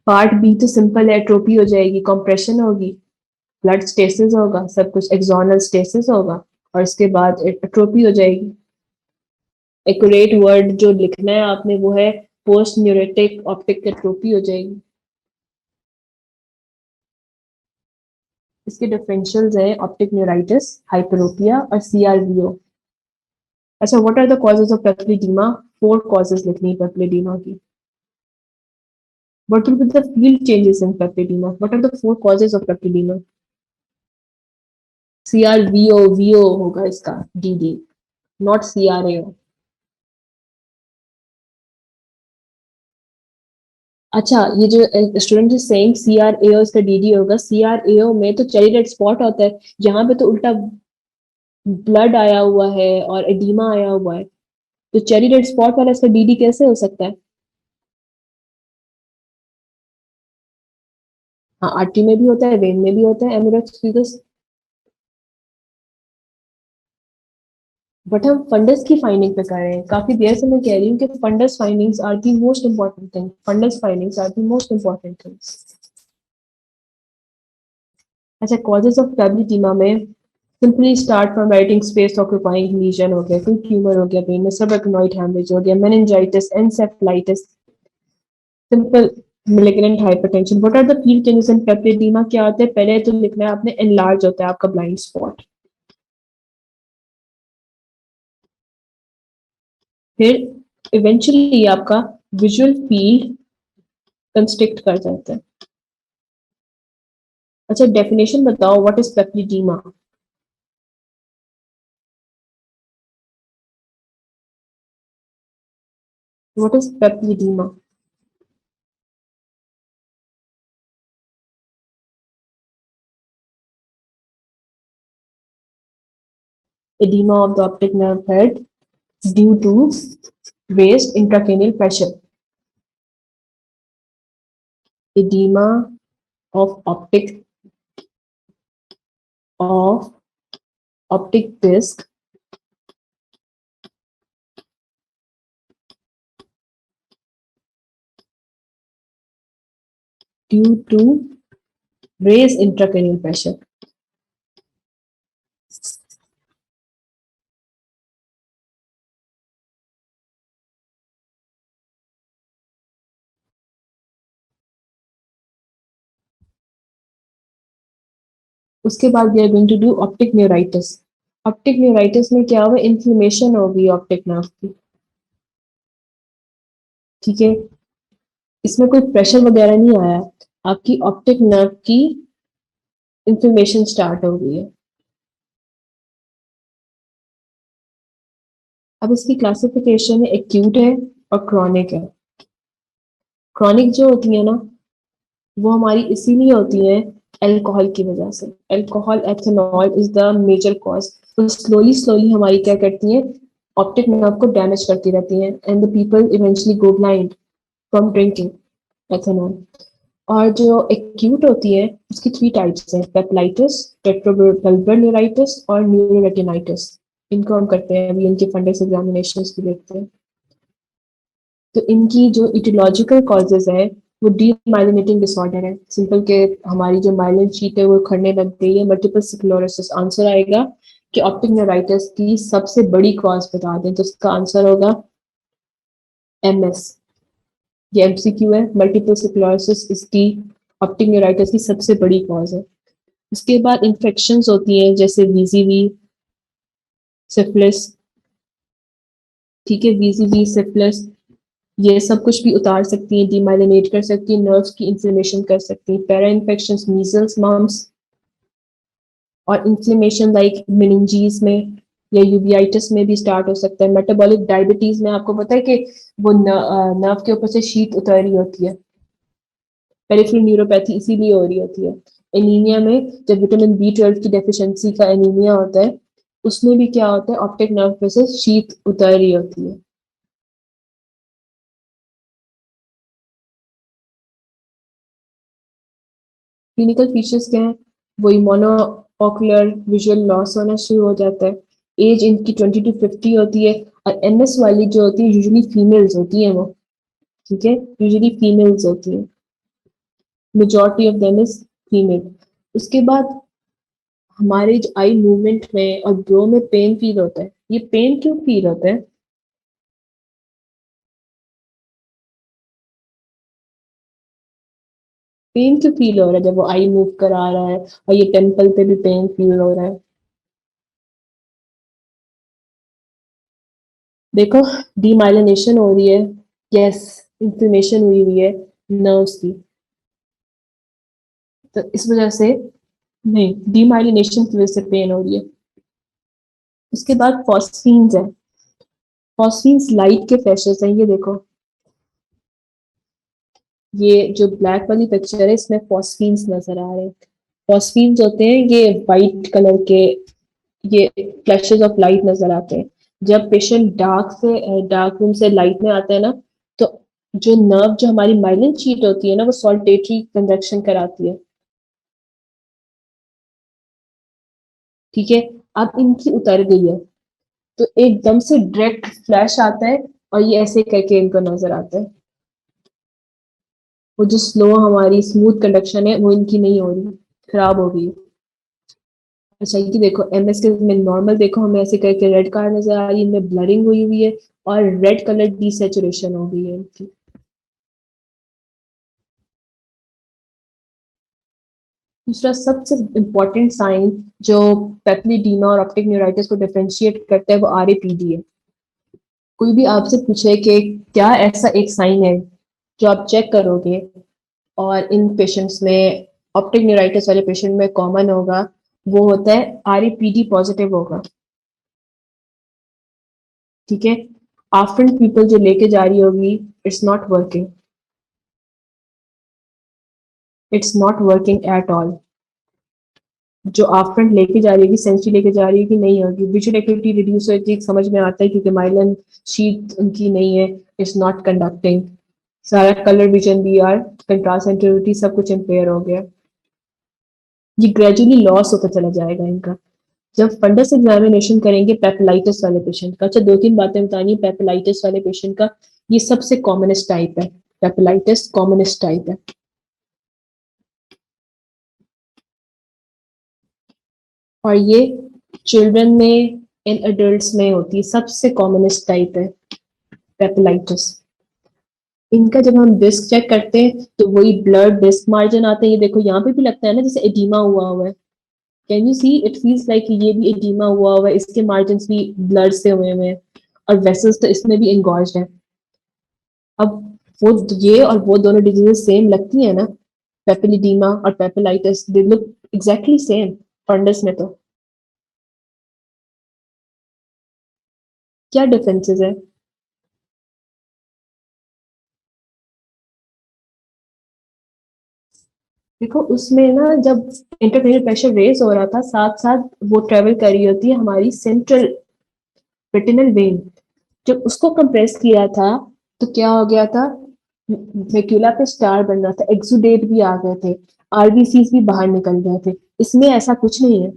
पार्ट बी तो सिंपल है, एट्रोपी हो जाएगी, कंप्रेशन होगी, ब्लड स्टेसिस होगा, सब कुछ एक्सोनल स्टेसिस होगा, और इसके बाद एट्रोपी हो जाएगी। एक्यूरेट वर्ड जो लिखना है आपने वो है पोस्ट न्यूरेटिक ऑप्टिक एट्रोपी हो जाएगी। इसके डिफरेंशियल्स है ऑप्टिक न्यूराइटिस, हाइपरोपिया और सीआरवीओ। अच्छा, what are the causes of papilloedema? 4 causes लिखनी है पेप्लिडीमा की। What will be the field changes in papilloma? What are the 4 causes of papilloma? CRVO, VO होगा इसका DD, not CRAO। अच्छा, ये जो स्टूडेंट इज सेइंग CRAO इसका DD होगा, CRAO में तो चेरी रेड स्पॉट होता है, यहाँ पे तो उल्टा ब्लड आया हुआ है और एडीमा आया हुआ है, तो चेरी रेड स्पॉट वाला इसका डीडी कैसे हो सकता है? हाँ, आर्टरी में भी होता है, वेन में भी होता है एमोरेक्स फिगस। बट हम फंडस की फाइंडिंग पे कर रहे हैं, काफी देर से मैं कह रही हूँ कि fundus findings are the most important thing, fundus findings are the most important things. अच्छा, कॉजेज ऑफ फैब्रिटीमा में simply start from writing space occupying lesion हो गया, कोई ट्यूमर हो गया ब्रेन में, सबएक्नोइड हेमरेज हो गया, meningitis, encephalitis, simple malignant hypertension. What are the field changes in papilledema? क्या होता है? पहले तो लिखना है आपने, enlarge होता है आपका blind spot, फिर इवेंचुअली आपका विजुअल फील्ड कंस्ट्रिक्ट कर जाता है। अच्छा, डेफिनेशन बताओ, what is papilloedema? What is papilloedema? edema of the optic nerve head due to raised intracranial pressure. Edema of of optic disc due to raised intracranial pressure. उसके बाद we are going to do optic neuritis. Optic neuritis में क्या हुआ? Inflammation होगी optic nerve की, ठीक है? इसमें कोई प्रेशर वगैरह नहीं आया, आपकी ऑप्टिक नर्व की इन्फ्लेमेशन स्टार्ट हो गई है। अब इसकी क्लासिफिकेशन है, एक्यूट है और क्रॉनिक है। क्रॉनिक जो होती है ना, वो हमारी इसीलिए होती है अल्कोहल की वजह से। Alcohol, ethanol is the major cause. तो स्लोली स्लोली हमारी क्या करती हैं, ऑप्टिक नर्व को डैमेज करती रहती हैं, and the people eventually go blind from drinking ethanol. और जो एक्यूट होती है उसकी थ्री टाइप्स हैं, पेप्लाइटिस, टेट्रोबल्बर न्यूराइटिस और न्यूरोरेटिनाइटिस। इनको हम करते हैं अभी, इनके फंडस एग्जामिनेशन भी देखते हैं। तो इनकी जो इटियोलॉजिकल कॉजेज है वो डीमाइलिनेटिंग डिसऑर्डर है, सिंपल के हमारी जो माइलिन शीट है वो खड़ने लग गई है, मल्टीपल स्क्लेरोसिस आंसर आएगा। कि ऑप्टिक न्यूराइटिस की सबसे बड़ी कॉज बता दें तो इसका आंसर होगा एमएस। ये एमसीक्यू है, मल्टीपल स्क्लेरोसिस इसकी ऑप्टिक न्यूराइटिस की सबसे बड़ी कॉज है। उसके बाद इन्फेक्शंस होती हैं जैसे वीजीवी, सिफिलिस, ठीक है? वीजीवी, सिफिलिस, ये सब कुछ भी उतार सकती हैं, डीमाइलिनेट कर सकती हैं, नर्व्स की इन्फ्लेमेशन कर सकती हैं। पैरा इन्फेक्शंस, मीजल्स, मम्स, और इन्फ्लेमेशन लाइक मेनिंजीज में या यूबियाइटिस में भी स्टार्ट हो सकता है। मेटाबॉलिक डायबिटीज में आपको पता है कि वो नर्व के ऊपर से शीत उतर रही होती है, पेरिफेरल न्यूरोपैथी इसीलिए हो रही होती है। एनीमिया में जब विटामिन बी 12 की डेफिशिएंसी का एनीमिया होता है, उसमें भी क्या होता है, ऑप्टिक नर्व पे से शीत उतर रही होती है। क्लिनिकल फीचर्स क्या है? वही मोनोऑकुलर विजुअल लॉस होना शुरू हो जाता है, एज इनकी 20 to 50 होती है, और एमएस वाली जो होती है यूजुअली फीमेल्स होती है वो, ठीक है? यूजुअली फीमेल्स होती है, majority of them is female. उसके बाद हमारे जो आई मूवमेंट में और ब्रो में पेन फील होता है, ये पेन क्यों फील होता है? पेन क्यों फील हो रहा है जब वो आई मूव करा रहा है और ये टेम्पल पे भी पेन फील हो रहा है? देखो, डीमाइलिनेशन हो रही है, यस, इन्फ्लेमेशन हुई हुई है नर्व्स की, तो इस वजह से, नहीं, डीमाइलिनेशन की वजह से पेन हो रही है। उसके बाद फॉस्फीन्स है, फॉस्फीन्स लाइट के फ्लैशेस हैं, ये देखो, ये जो ब्लैक वाली पिक्चर है इसमें फॉस्फीन्स नजर आ रहे हैं। फॉस्फीन्स होते हैं ये वाइट कलर के ये फ्लैशेस ऑफ लाइट नजर आते हैं। जब पेशेंट डार्क रूम से लाइट में आता है ना, तो जो नर्व, जो हमारी माइलिन शीट होती है ना, वो सॉल्टेटरी कंडक्शन कराती है। ठीक है, अब इनकी उतर गई है, तो एकदम से डायरेक्ट फ्लैश आता है और ये ऐसे करके इनको नजर आता है। वो जो स्लो हमारी स्मूथ कंडक्शन है वो इनकी नहीं हो रही, खराब हो गई। अच्छा, ये देखो एमएस के में नॉर्मल देखो, हमें ऐसे करके रेड कार नजर आ रही है, इनमें ब्लरिंग हुई हुई है और रेड कलर डीसेचुरेशन हो गई है इनकी। दूसरा सबसे इम्पोर्टेंट साइन जो पेप्लिडीमा और ऑप्टिक न्यूराइटिस को डिफरेंशिएट करता है वो आरएपीडी है। कोई भी आपसे पूछे कि क्या ऐसा एक साइन है जो आप चेक करोगे और इन पेशेंट्स में, ऑप्टिक न्यूराइटिस वाले पेशेंट में कॉमन होगा, वो होता है आरईपीडी पॉजिटिव होगा। ठीक है, आफ्टर पीपल जो लेके जा रही होगी, it's not working, it's not working at all. जो आफ्टर लेके जा रही होगी, सेंसरी लेके जा रही होगी, नहीं होगी, विजुअल एक्टिविटी रिड्यूस होती है, समझ में आता है क्योंकि माइलन शीट उनकी नहीं है, इट्स नॉट कंडक्टिंग। सारा कलर विजन भी यार, कंट्रास्ट सेंसिटिविटी सब कुछ इम्पेयर हो गया। ये ग्रेजुअली लॉस होता चला जाएगा इनका। जब फंडस एग्जामिनेशन करेंगे पेपिलाइटिस वाले पेशेंट का, अच्छा दो तीन बातें बतानी पेपिलाइटिस वाले पेशेंट का। ये सबसे कॉमनेस्ट टाइप है, पेपिलाइटिस कॉमनेस्ट टाइप है। और ये चिल्ड्रन में, इन एडल्ट्स में होती है, सबसे कॉमनेस्ट टाइप है पेपिलाइटिस। इनका जब हम डिस्क चेक करते हैं तो वही ब्लड डिस्क मार्जिन आते हैं, ये देखो यहाँ पे भी लगता है ना जैसे एडिमा हुआ हुआ है। Can you see, it feels like ये भी एडिमा हुआ हुआ है, इसके मार्जिन भी ब्लड से हुए हुए हैं और वेसल्स तो इसमें भी इंगॉज्ड है। अब वो, ये और वो दोनों डिजीजेस सेम लगती है ना, पेपिलिडीमा और papillitis, they look exactly same fundus में। तो क्या डिफरेंसेस है? देखो उसमें ना, जब इंट्राक्रेनियल प्रेशर रेज हो रहा था, साथ साथ वो ट्रेवल कर रही होती है हमारी सेंट्रल रेटिनल वेन। जब उसको कंप्रेस किया था तो क्या हो गया था, वेक्यूला पे स्टार बन रहा था, एक्सुडेट भी आ गए थे, आरबीसीज भी बाहर निकल गए थे। इसमें ऐसा कुछ नहीं है,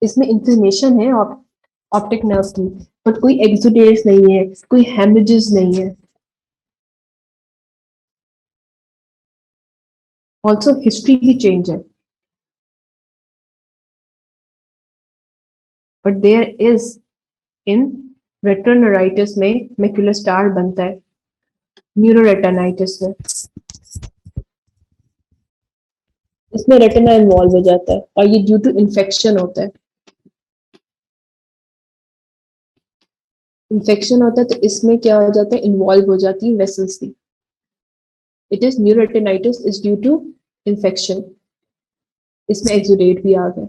इसमें इंफ्लेमेशन है ऑप्टिक नर्व की, बट कोई एक्सुडेट्स नहीं है, कोई हेमरेजेस नहीं है। ऑल्सो हिस्ट्री भी चेंज है, बट देयर इज इन रेटिनोराइटिस में मैक्युलर स्टार बनता है, न्यूरोरेटिनाइटिस में इसमें रेटिना इन्वॉल्व हो जाता है और ये ड्यू टू इन्फेक्शन होता है। इन्फेक्शन होता है तो इसमें क्या हो जाता है, इन्वॉल्व हो जाती है वेसल्स की। It is neuroretinitis is due to infection, इसमें एक्सुडेट भी आ गए।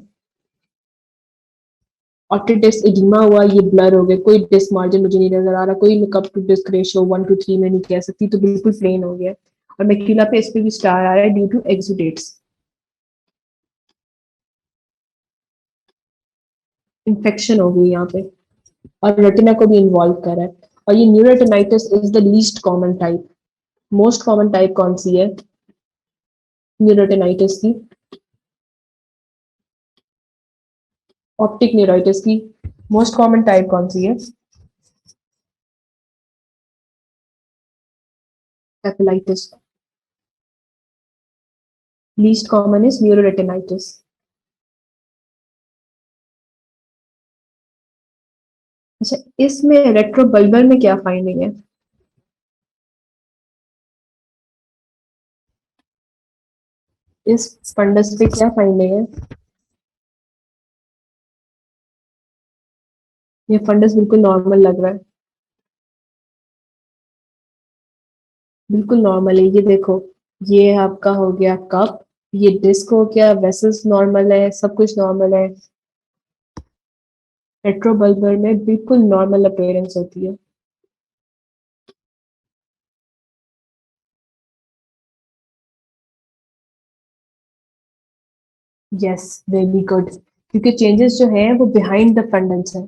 ऑप्टिक डिस्क एडिमा हुआ, ये ब्लर हो गए, कोई डिस्क मार्जिन मुझे नहीं नजर आ रहा, कोई कप टू डिस्क रेशियो 1:3 में नहीं कह सकती, तो बिल्कुल प्लेन हो गया। और मैक्यूला पे इस पे भी स्टार आ रहा है ड्यू टू एक्सुडेट्स, इन्फेक्शन हो गई यहाँ पे और रेटिना को भी इन्वॉल्व कर रहा है। और ये neuroretinitis is the least common type. Most common type कौन सी है न्यूरोरेटिनाइटिस की? ऑप्टिक न्यूराइटिस की मोस्ट कॉमन टाइप कौन सी है? Papillitis. Least common is neuroretinitis. अच्छा, इसमें रेट्रोबल्बर में क्या फाइंडिंग है? इस फंडस पे क्या फाइंडिंग है? ये फंडस बिल्कुल नॉर्मल लग रहा है, बिल्कुल नॉर्मल है, ये देखो, ये आपका हो गया कप, ये डिस्क हो गया, वेसल्स नॉर्मल है, सब कुछ नॉर्मल है। रेट्रोबल्बर में बिल्कुल नॉर्मल अपीयरेंस होती है। यस, वेरी गुड, क्योंकि चेंजेस जो है वो बिहाइंड द फंडस है।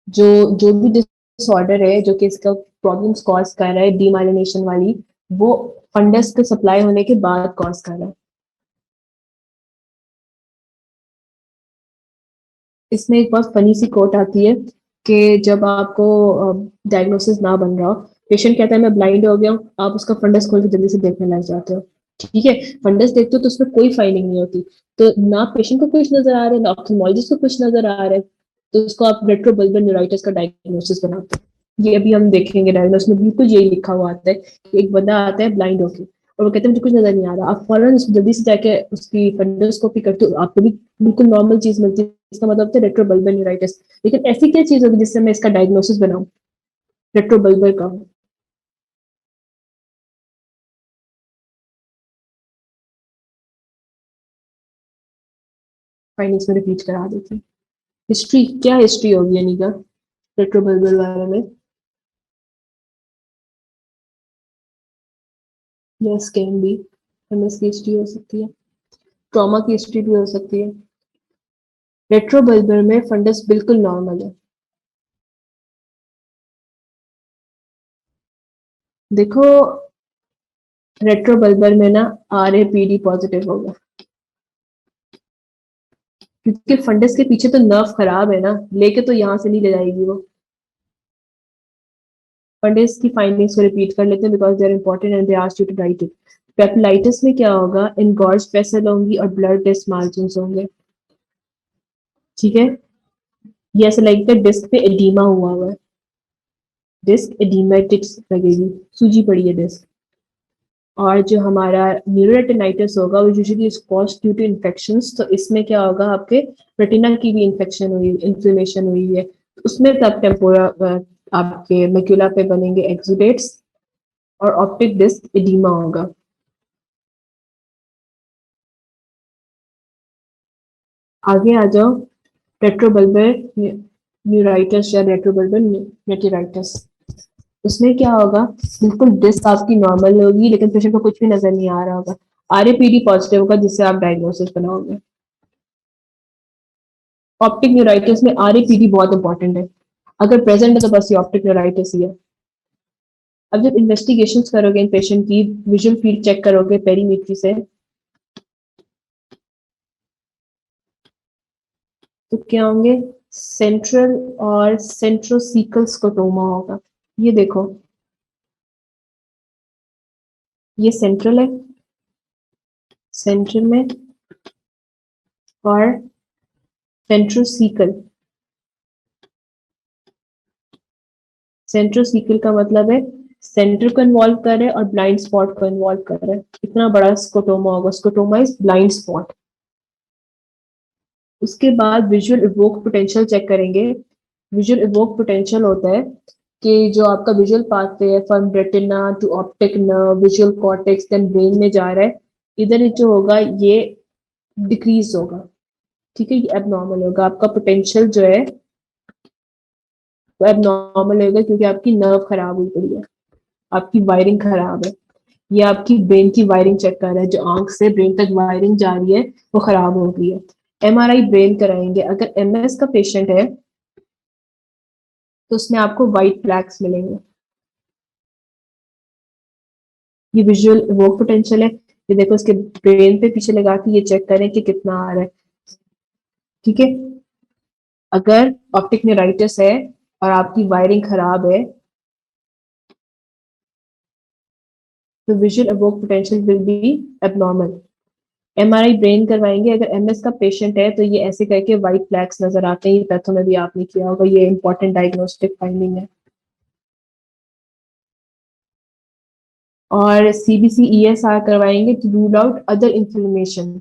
जो जो भी डिसऑर्डर है जो कि इसका प्रॉब्लम्स कॉज कर रहा है, डीमाइलिनेशन वाली, वो फंडस के सप्लाई होने के बाद कॉज कर रहा है। इसमें एक बहुत फनी सी कोट आती है कि जब आपको डायग्नोसिस ना बन रहा हो, पेशेंट कहता है मैं ब्लाइंड हो गया हूँ, आप उसका फंडस खोल के जल्दी से देखने लग जाते हो। ठीक है, फंडस देखते हो तो उसमें कोई फाइंडिंग नहीं होती, तो ना पेशेंट को कुछ नजर आ रहा है ना ऑप्थेल्मोलॉजिस्ट को कुछ नजर आ रहा है, तो उसको आप रेट्रोबल्बर न्यूराइटिस का डायग्नोसिस बनाते हो। ये अभी हम देखेंगे, डायग्नोसिस में बिल्कुल यही लिखा हुआ आता है कि एक बंदा आता है ब्लाइंड होके और वो कहते हैं मुझे कुछ नजर नहीं आ रहा, आप फौरन जल्दी से जाके उसकी फंडोस्कोपी करते हो, आपको भी बिल्कुल नॉर्मल चीज मिलती है, इसका मतलब है रेट्रोबल्बर न्यूराइटिस। लेकिन ऐसी क्या चीज होगी जिससे मैं इसका डायग्नोसिस बनाऊं रेट्रोबल्बर का? फाइनेंस में रिपीट करा देती हूँ। हिस्ट्री क्या हिस्ट्री होगी अनिका रेट्रोबल्बर बारे में? Yes, can be. एमएस की हिस्ट्री हो सकती है, ट्रॉमा की हिस्ट्री भी हो सकती है। रेट्रोबल्बर में फंडस बिल्कुल नॉर्मल है। देखो, रेट्रोबल्बर में ना R A P D positive होगा, क्योंकि फंडस के पीछे तो नर्व खराब है ना, लेके तो यहाँ से नहीं ले जाएगी वो। फंडस की फाइंडिंग्स को रिपीट कर लेते हैं because they are important and they ask you to write it. Papillitis में क्या होगा, इनगॉर्ज वेसल होंगी और ब्लड टेस्ट मार्जिन होंगे। ठीक है, ये ऐसा लगेगा डिस्क पे एडीमा हुआ हुआ है, डिस्क एडीमेटिक्स लगेगी, सूजी पड़ी है डिस्क। और जो हमारा न्यूरोरेटिनाइटिस होगा वो usually cause due to infections, तो इसमें क्या होगा, आपके रेटिना की भी इन्फेक्शन हुई, इन्फ्लेमेशन हुई है, तो उसमें तब टेम्पोरा आपके मैक्यूला पे बनेंगे एक्सुडेट्स और ऑप्टिक डिस्क एडीमा होगा। आगे आ जाओ, रेट्रोबल्बर न्यूराइटिस या रेट्रोबल्बर रेटिनाइटिस, उसमें क्या होगा, बिल्कुल डिस्क आपकी नॉर्मल होगी लेकिन पेशेंट को कुछ भी नजर नहीं आ रहा होगा, आरएपीडी पॉजिटिव होगा जिससे आप डायग्नोसिस बनाओगे। ऑप्टिक न्यूराइटिस में आरएपीडी बहुत इंपॉर्टेंट है, अगर प्रेजेंट है तो बस ये ऑप्टिक न्यूराइटिस ही है। अब जब इन्वेस्टिगेशन करोगे इन पेशेंट की, विजुअल फील्ड चेक करोगे पेरीमेट्री से, तो क्या होंगे, सेंट्रल और सेंट्रोसीकल स्कोटोमा होगा। ये देखो, ये सेंट्रल है, सेंट्रल में, और सेंट्रोसीकल, सेंट्रोसीकल का मतलब है सेंटर को इन्वॉल्व कर रहे हैं और ब्लाइंड स्पॉट को इन्वॉल्व कर रहे हैं, इतना बड़ा स्कोटोमा होगा, स्कोटोमा इज ब्लाइंड स्पॉट। उसके बाद विजुअल इवोक पोटेंशियल चेक करेंगे। विजुअल इवोक पोटेंशियल होता है कि जो आपका विजुअल पाथवे है from retina to optic nerve, visual cortex, then brain में जा रहा है, इधर जो होगा ये डिक्रीज होगा। ठीक है, ये एबनॉर्मल होगा, आपका पोटेंशियल जो है वो एबनॉर्मल होगा क्योंकि आपकी नर्व खराब हुई पड़ी है, आपकी वायरिंग खराब है। ये आपकी ब्रेन की वायरिंग चेक कर रहा है, जो आंख से ब्रेन तक वायरिंग जा रही है वो खराब हो गई है। एमआरआई ब्रेन कराएंगे, अगर एमएस का पेशेंट है तो उसमें आपको व्हाइट फ्लैग्स मिलेंगे। ये विजुअल वो पोटेंशियल है, ये देखो इसके ब्रेन पे पीछे लगा के ये चेक करें कि कितना आ रहा है। ठीक है, अगर ऑप्टिक न्यूराइटिस है और आपकी वायरिंग खराब है तो visual evoke potential will be abnormal. MRI brain करवाएंगे, अगर एमएस का पेशेंट है तो ये ऐसे करके व्हाइट फ्लैग्स नजर आते हैं, ये पैथो में भी आपने किया होगा, ये इंपॉर्टेंट डायग्नोस्टिक फाइंडिंग है। और सीबीसी ईएसआर करवाएंगे to rule out other inflammation.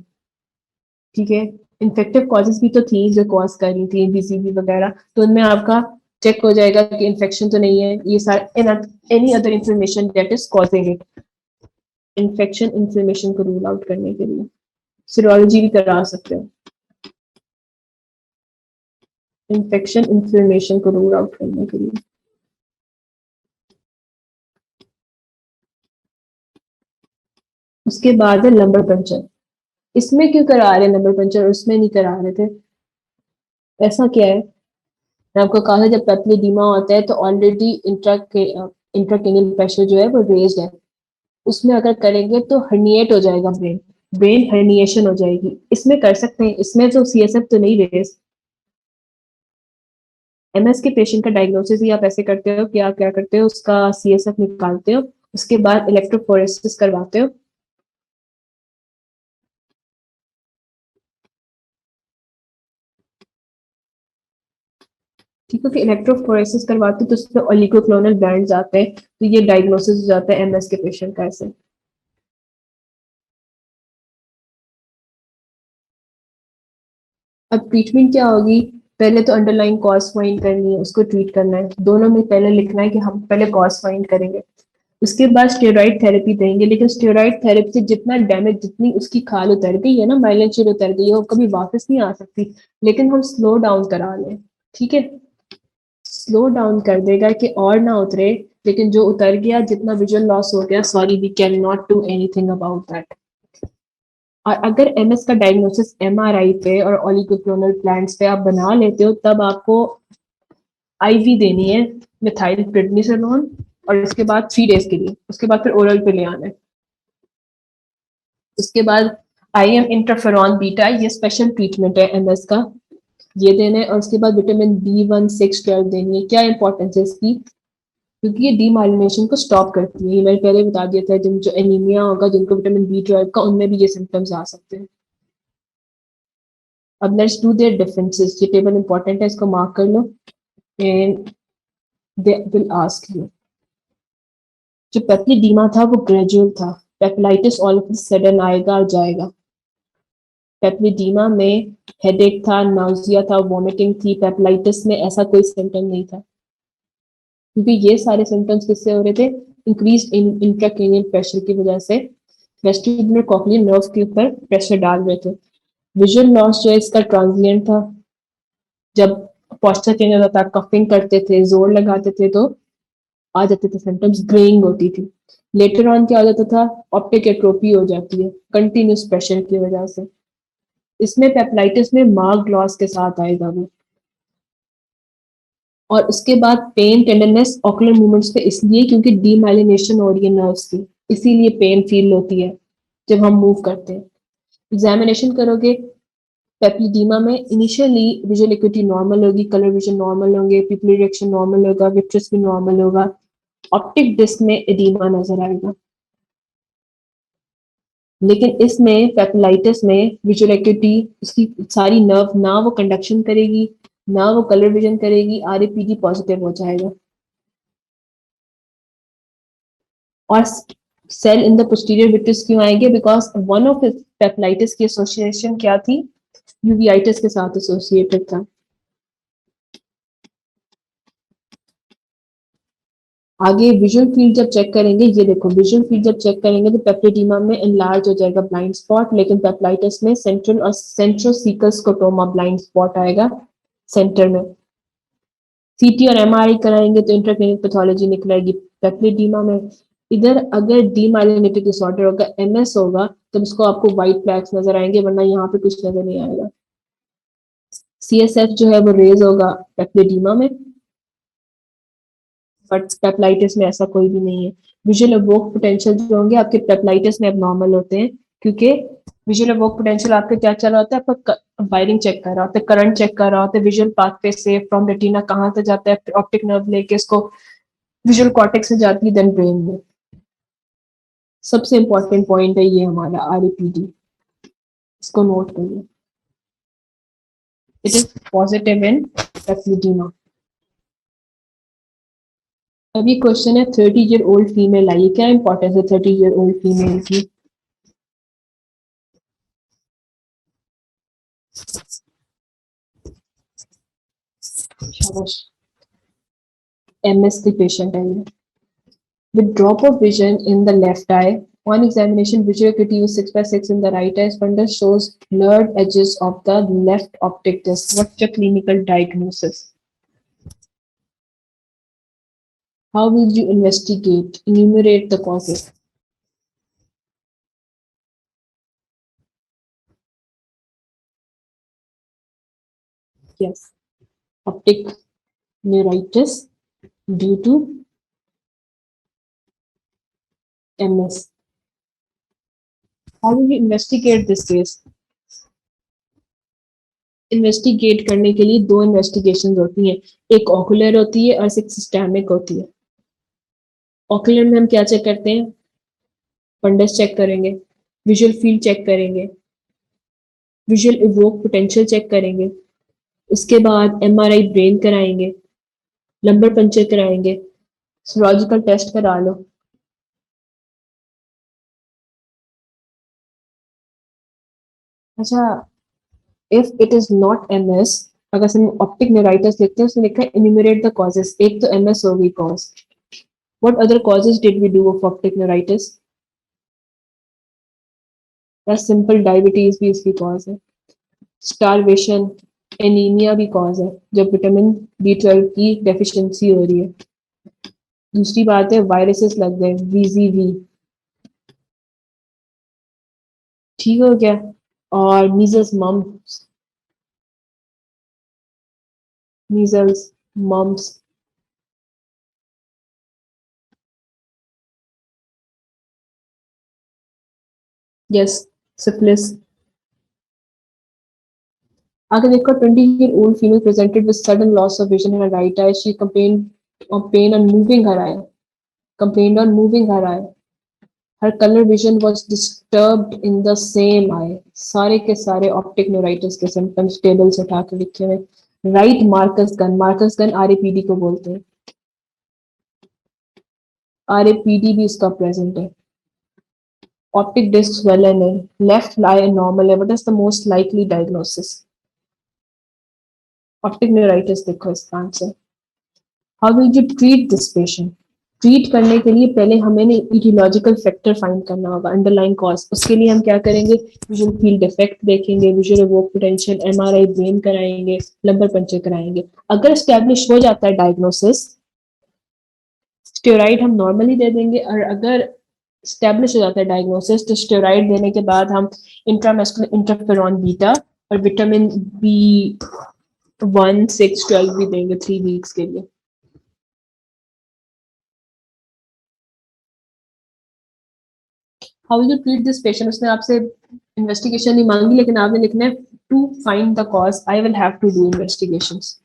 ठीक है, इन्फेक्टिव कॉजेज भी तो थी जो कॉज कर रही थी बीसीबी वगैरह, तो उनमें आपका चेक हो जाएगा कि इन्फेक्शन तो नहीं है, ये सारे any other inflammation that is causing it. Infection inflammation को रूल आउट करने के लिए सीरोलॉजी भी करा सकते हो, इन्फेक्शन इन्फ्लेमेशन को रूल आउट करने के लिए। उसके बाद है लंबर पंचर। इसमें क्यों करा रहे नंबर पंचर, उसमें नहीं करा रहे थे? ऐसा क्या है? मैं आपको कहा था जब पेप्टिडिमा होता है तो ऑलरेडी इंट्राक्रेनियल प्रेशर जो है वो रेज्ड है, उसमें अगर करेंगे तो हर्निएट हो जाएगा ब्रेन, ब्रेन हर्निएशन हो जाएगी। इसमें कर सकते हैं, इसमें तो सीएसएफ तो नहीं रेज। एमएस के पेशेंट का डायग्नोसिस ही आप ऐसे करते हो कि आप क्या करते हो, उसका सीएसएफ निकालते हो, उसके बाद इलेक्ट्रोफोरेसिस करवाते हो। ठीक है, कि इलेक्ट्रोफोरेसिस करवाते हो तो उसमें ओलिगोक्लोनल बैंड्स आते हैं, तो ये डायग्नोसिस हो जाता है एमएस के पेशेंट का ऐसे। अब ट्रीटमेंट क्या होगी? पहले तो अंडरलाइन कॉज फाइंड करनी है, उसको ट्रीट करना है। दोनों में पहले लिखना है कि हम पहले कॉज फाइंड करेंगे, उसके बाद स्टेरॉइड थेरेपी देंगे। लेकिन स्टेरॉइड थेरेपी से जितना डैमेज, जितनी उसकी खाल उतर गई है ना, माइलिन शेल उतर गई है, वो कभी वापस नहीं आ सकती। लेकिन हम स्लो डाउन करा लें, ठीक है, स्लो डाउन कर देगा कि और ना उतरे। लेकिन जो उतर गया, जितना विजुअल लॉस हो गया, sorry we can not do anything about that. और अगर एमएस का डायग्नोसिस एमआरआई पे और ओलिगोक्लोनल प्लांट्स पे आप बना लेते हो, तब आपको आईवी देनी है मिथाइल प्रेडनिसोलोन, और इसके बाद 3 डेज के लिए, उसके बाद फिर ओरल पे ले आना है। उसके बाद आईएम इंटरफेरॉन बीटा, ये स्पेशल ट्रीटमेंट है एमएस का, ये देना है। और उसके बाद विटामिन B1, 6, 12 देनी है। क्या इंपॉर्टेंस है इसकी? क्योंकि ये डीमाइलिनेशन को स्टॉप करती है, ये मैंने पहले बता दिया था। जिन जो एनीमिया होगा, जिनको विटामिन B12 का, उनमें भी ये सिम्टम्स आ सकते हैं। अब लेट्स डू देयर डिफरेंसेस। ये टेबल इंपॉर्टेंट है, इसको मार्क कर लो। And they will ask you, जो पेप्टिडीमा था वो ग्रेजुअल था, पेपिलाइटिस ऑल ऑफ सडन आएगा और जाएगा। पेप्टिडीमा में हेडेक था, नाउजिया था, वॉमिटिंग थी। पेपिलाइटिस में ऐसा कोई सिम्टम नहीं था, क्योंकि ये सारे सिम्टम्स किससे हो रहे थे? इंक्रीज इंट्राक्रेनियल प्रेशर की वजह से वेस्टिबुलर कॉक्लियर नर्व के ऊपर प्रेशर डाल रहे थे। विजुअल लॉस जो है इसका ट्रांजिएंट था, जब पोस्चर चेंज होता था, कफिंग करते थे, जोर लगाते थे, तो आ जाते थे सिम्टम्स, ग्रेइंग होती थी। लेटर ऑन क्या हो जाता था? ऑप्टिक एट्रोपी हो जाती है कंटिन्यूस प्रेशर की वजह से। इसमें पेप्लाइटिस में मार्क्ड लॉस के साथ आएगा वो। और उसके बाद पेन, टेंडरनेस, ऑकुलर मूवमेंट्स पे इसलिए क्योंकि डीमाइलिनेशन हो रही है नर्व्स की, इसीलिए पेन फील होती है जब हम मूव करते हैं। एग्जामिनेशन करोगे पेप्लिडीमा में, इनिशियली विजुअल एक्यूटी नॉर्मल होगी, कलर विजन नॉर्मल होंगे, पिपली रिएक्शन नॉर्मल होगा, विट्रस भी नॉर्मल होगा। ऑप्टिक डिस्क में एडीमा नजर आएगा। लेकिन इसमें पेपिलाइटिस में विजुअल एक्यूटी, उसकी सारी नर्व ना वो कंडक्शन करेगी, ना वो कलर विजन करेगी, आरएपीडी पॉजिटिव हो जाएगा। और सेल इन द पोस्टीरियर विट्रिस क्यों आएंगे? बिकॉज वन ऑफ पेपिलाइटिस की एसोसिएशन क्या थी? यूवीआइटिस के साथ एसोसिएटेड था। आगे विजुअल फील्ड जब चेक करेंगे, ये देखो विजुअल फील्ड जब चेक करेंगे तो पेप्टिडीमा में एनलार्ज हो जाएगा ब्लाइंड स्पॉट, लेकिन पेप्लाइटिस में सेंट्रल और सेंट्रोसीकल स्कोटोमा ब्लाइंड स्पॉट आएगा सेंटर में। सीटी और एमआरआई कराएंगे तो इंट्राक्रेनियल पैथोलॉजी निकलेगी पेप्टिडीमा में। इधर अगर डीमाइलिनेटेड डिसऑर्डर होगा, एमएस होगा, तब उसको आपको व्हाइट फ्लैग्स नजर आएंगे, वरना यहाँ पे कुछ नजर नहीं आएगा। सीएसएफ जो है वो रेज होगा पेप्टिडीमा में, बट पेप्लाइटिस में ऐसा कोई भी नहीं है। विजुअल अवोक पोटेंशियल जो होंगे आपके पेप्लाइटिस में एबनॉर्मल होते हैं, क्योंकि विजुअल अवोक पोटेंशियल आपके क्या चल रहा होता है? आपका वायरिंग चेक कर रहा होता है, करंट चेक कर रहा होता है, विजुअल पाथवे से फ्रॉम रेटिना कहाँ तक जाता है, ऑप्टिक नर्व लेके इसको विजुअल कॉर्टेक्स में जाती है, देन ब्रेन में। सबसे इंपॉर्टेंट पॉइंट है ये हमारा आरईपीडी, इसको नोट करिए। It is positive in papilloedema. अभी क्वेश्चन है 30 ईयर ओल्ड फीमेल आई, क्या इंपॉर्टेंस है 30 ईयर ओल्ड फीमेल की? शाबाश, एमएस की पेशेंट है ये। With drop of vision in the left eye, on examination, visual acuity was 6/6 in the right eye. Fundus shows blurred edges of the left optic disc. What's your clinical diagnosis? How will you investigate? Enumerate the causes. Yes, optic neuritis due to MS. How will you investigate this case? Investigate करने के लिए दो investigation होती हैं, एक ocular होती है और एक सिस्टेमिक होती है। ऑकुलर में हम क्या चेक करते हैं? फंडस चेक करेंगे, विजुअल फील्ड चेक करेंगे, विजुअल इवोक पोटेंशियल चेक करेंगे, उसके बाद एमआरआई ब्रेन कराएंगे, लंबर पंचर कराएंगे, सर्ोलॉजिकल टेस्ट करा लो। अच्छा, if it is not MS, अगर हम ऑप्टिक नेराइटिस लिखते हैं उसमें लिखा है एन्यूमरेट द कॉजेस, एक तो एमएस होगी cause. What other causes did we do of optic neuritis? Simple diabetes भी इसकी कॉज है, स्टारवेशन, एनीमिया भी कॉज है जब विटामिन B12 की डेफिशिएंसी हो रही है। दूसरी बात है वायरसेस लग गए, VZV, ठीक हो गया, और measles mumps, measles mumps, yes, syphilis. आगे देखो, 20-year-old female presented with sudden loss of vision in her right eye. She complained of pain on moving her eye. Complained on moving her eye. Her color vision was disturbed in the same eye. सारे के सारे optic neuritis के symptoms table से उठा के लिखे हुए। Right Marcus gun, Marcus gun RAPD को बोलते हैं, RAPD भी इसका प्रेजेंट है। ऑप्टिक डिस्क swollen है, लेफ्ट आई नॉर्मल है। What is the most likely diagnosis? Optic neuritis देखो इसका answer. How will you treat this patient? Treat करने के लिए पहले हमें इटियोलॉजिकल फैक्टर फाइंड करना होगा, अंडरलाइन कॉज। उसके लिए हम क्या करेंगे? विजुअल फील्ड डिफेक्ट देखेंगे, visual evoke potential, MRI brain कराएंगे, लंबर पंचर कराएंगे। अगर स्टैब्लिश हो जाता है डायग्नोसिस, स्टेरॉइड हम नॉर्मली दे देंगे, और अगर स्टैब्लिश हो जाता है डायग्नोसिस तो स्टेरॉइड देने के बाद हम इंट्रामस्कुलर इंटरफेरॉन बीटा और विटामिन B1, 6, 12 भी देंगे 3 वीक्स के लिए। How you treat this patient? उसने आपसे इन्वेस्टिगेशन नहीं मांगी, लेकिन आपने लिखना है to find the cause I will have to do investigations.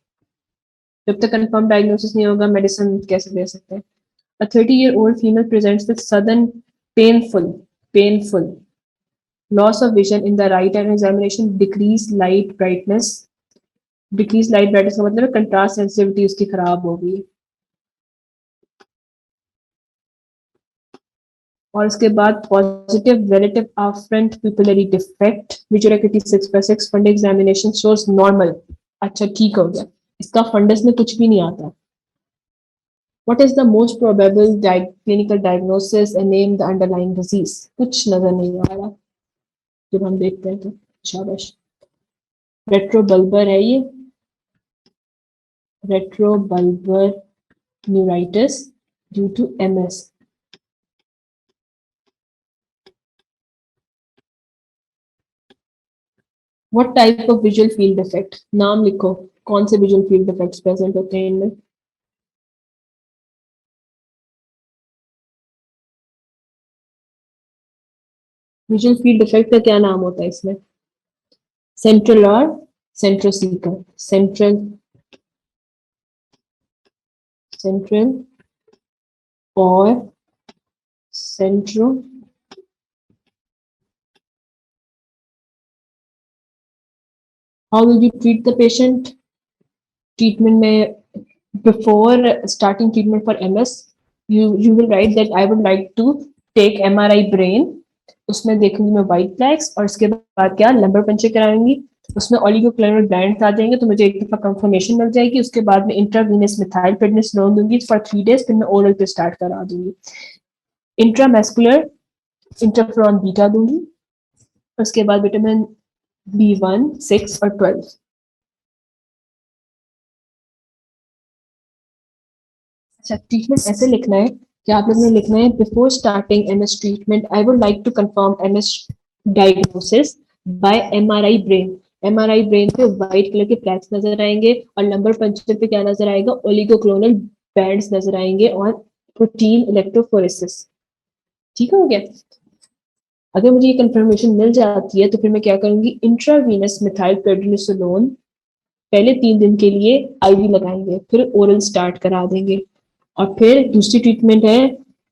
जब तक कंफर्म डायग्नोसिस नहीं होगा मेडिसिन कैसे दे सकते हैं? A 30-year-old female presents with sudden painful loss of vision in the right eye examination, decreased light brightness का मतलब है कंट्रास्ट सेंसिटिविटी उसकी खराब हो गई। और उसके बाद positive relative afferent pupillary defect, visual acuity 6/6, fundus examination shows normal. अच्छा, ठीक हो गया, इसका फंडस में कुछ भी नहीं आता। What is the most probable clinical diagnosis and name the underlying disease? कुछ नजर नहीं आ रहा जब हम देखते हैं तो। शाबाश, रेट्रोबल्बर है ये, retrobulbar neuritis due to MS। What type of visual field defect? नाम लिखो, कौन से visual field defects प्रेजेंट होते हैं इनमें? विजुअल फील्ड डिफेक्ट का क्या नाम होता है इसमें? सेंट्रल और सेंट्रोसीकर। सेंट्रल और centro. How will you treat the patient? Treatment में before starting treatment for MS, you will write that I would like to take MRI brain। उसमें देखूंगी मैं व्हाइट फ्लैग्स, और उसके बाद क्या लंबर पंचर कराऊंगी, उसमें ओलिगोक्लैनल बैंड आ जाएंगे तो मुझे एक दफा कंफर्मेशन मिल जाएगी। उसके बाद में इंट्रावीनस मिथाइल प्रेडनिसोलोन दूंगी फॉर 3 days, फिर मैं ओरल पे स्टार्ट करा दूंगी। इंट्रामस्कुलर इंटरफेरॉन बीटा दूंगी, उसके बाद विटामिन B1, 6 और 12। अच्छा, ट्रीटमेंट ऐसे लिखना है कि आप लोगों ने लिखना है before starting MS treatment I would like to confirm MS diagnosis by MRI brain. MRI brain पे व्हाइट कलर के प्लैक्स नजर आएंगे और लंबर पंक्चर पे क्या नजर आएगा, ओलिगोक्लोनल बैंड्स नजर आएंगे और प्रोटीन इलेक्ट्रोफोरेसिस। ठीक हो गया। अगर मुझे ये कंफर्मेशन मिल जाती है तो फिर मैं क्या करूंगी, इंट्रावीनस मिथाइल प्रेडनिसोलोन पहले 3 दिन के लिए आईवी लगाएंगे, फिर ओरल स्टार्ट करा देंगे। और फिर दूसरी ट्रीटमेंट है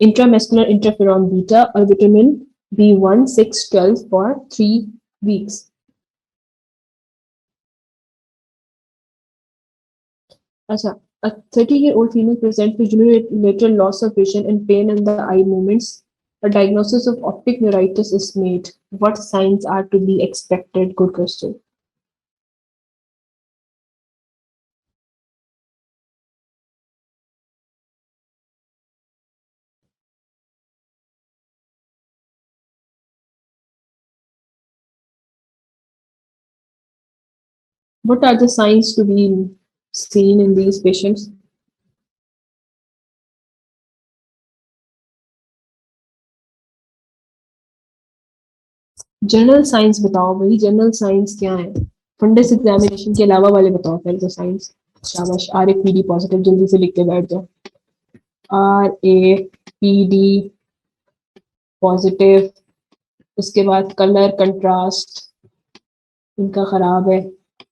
इंट्रामेस्कुलर इंटरफेरॉन बीटा और विटामिन B1 6 12 फॉर 3 weeks। अच्छा, a 30-year-old female presents with unilateral loss of vision and pain in the eye movements. A diagnosis of optic neuritis is made. What signs are to be expected? Good question. What are the signs to be seen in these patients? General science बताओ भाई, general science क्या है? Fundus examination के अलावा वाले बताओ पहले तो साइंस। शाबाश, RAPD पॉजिटिव, जल्दी से लिख के बैठ जाओ। RAPD positive. उसके बाद कलर कंट्रास्ट इनका खराब है,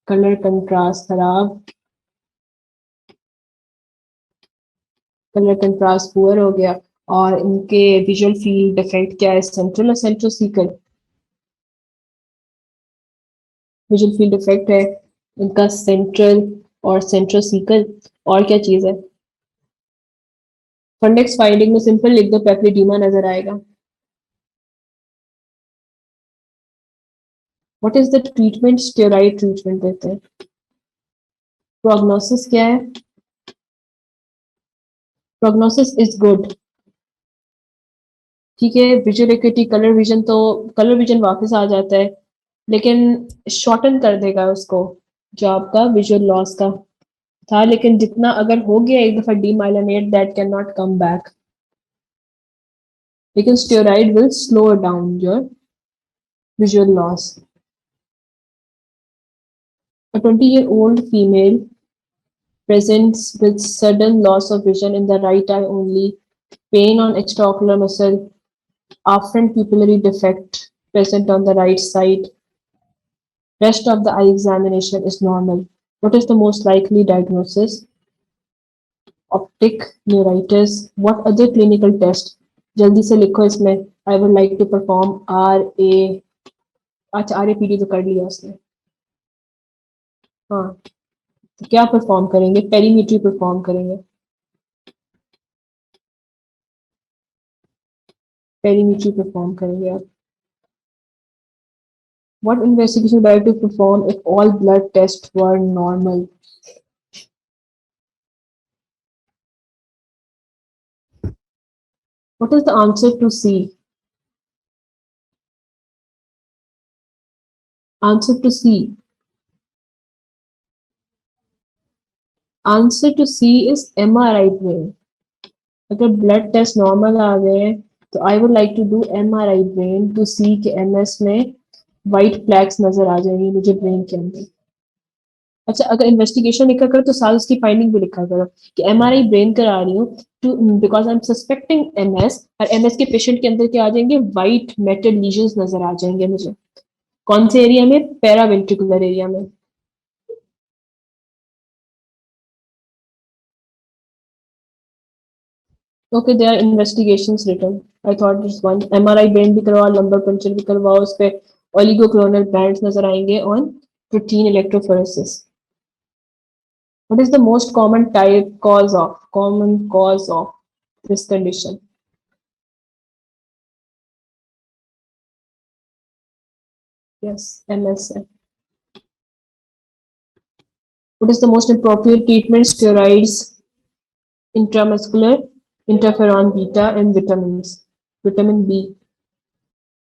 कलर कंट्रास्ट खराब, कलर कंट्रास्ट पुअर हो गया। और इनके विजुअल फील्ड डिफेक्ट क्या है, सेंट्रल और सेंट्रोसीकल? विजुअल फील्ड डिफेक्ट है इनका सेंट्रल और सेंट्रोसीकल। और क्या चीज है? फंडेक्स फाइंडिंग में सिंपल लिख दो, पेप्लिडीमा नजर आएगा। What is the treatment? Steroid treatment देते हैं। प्रोग्नोसिस क्या है? Prognosis is good. ठीक है, विजुअल एक्यूटी, कलर विजन, तो कलर विजन वापस आ जाता है, लेकिन शॉर्टन कर देगा उसको जो आपका विजुअल लॉस का था। लेकिन जितना अगर हो गया एक दफा demyelinate, that can not come back. लेकिन steroid will slow down your visual loss. A 20-year-old female presents with sudden loss of vision in the right eye only, pain on extraocular muscle, afferent pupillary defect present on the right side. Rest of the eye examination is normal. What is the most likely diagnosis? Optic neuritis. What other clinical test? जल्दी से लिखो इसमें। I would like to perform RA, अच्छा RAPD तो कर लिया उसने। हाँ, तो क्या परफॉर्म करेंगे? पेरीमीट्री परफॉर्म करेंगे। पेरीमीट्री परफॉर्म करेंगे आप। What investigation would I to perform if all blood tests were normal? What is the answer to C? Answer to C. Answer to C is MRI brain. अगर ब्लड टेस्ट नॉर्मल आ गए तो I would like to do MRI brain to see के MS में white flags नजर आ जाएंगी मुझे brain के अंदर। अच्छा, अगर इन्वेस्टिगेशन लिखा करो तो साथ उसकी फाइंडिंग भी लिखा करो कि MRI ब्रेन करा रही हूँ too, because I am suspecting MS, और MS के पेशेंट के अंदर क्या आ जाएंगे, वाइट मेटल लीजन्स नजर आ जाएंगे मुझे। कौन से एरिया में? पैरावेंट्रिकुलर एरिया में। Okay, there are investigations written. I thought this one. MRI brain भी करवाओ, लंबर पंक्चर भी करवाओ, उस पे ओलिगोक्लोनल बैंड्स नजर आएंगे on protein electrophoresis. What is the most common cause of this condition? Yes, MS. What is the most appropriate treatment? Steroids, intramuscular, interferon beta, and vitamins. Vitamin B.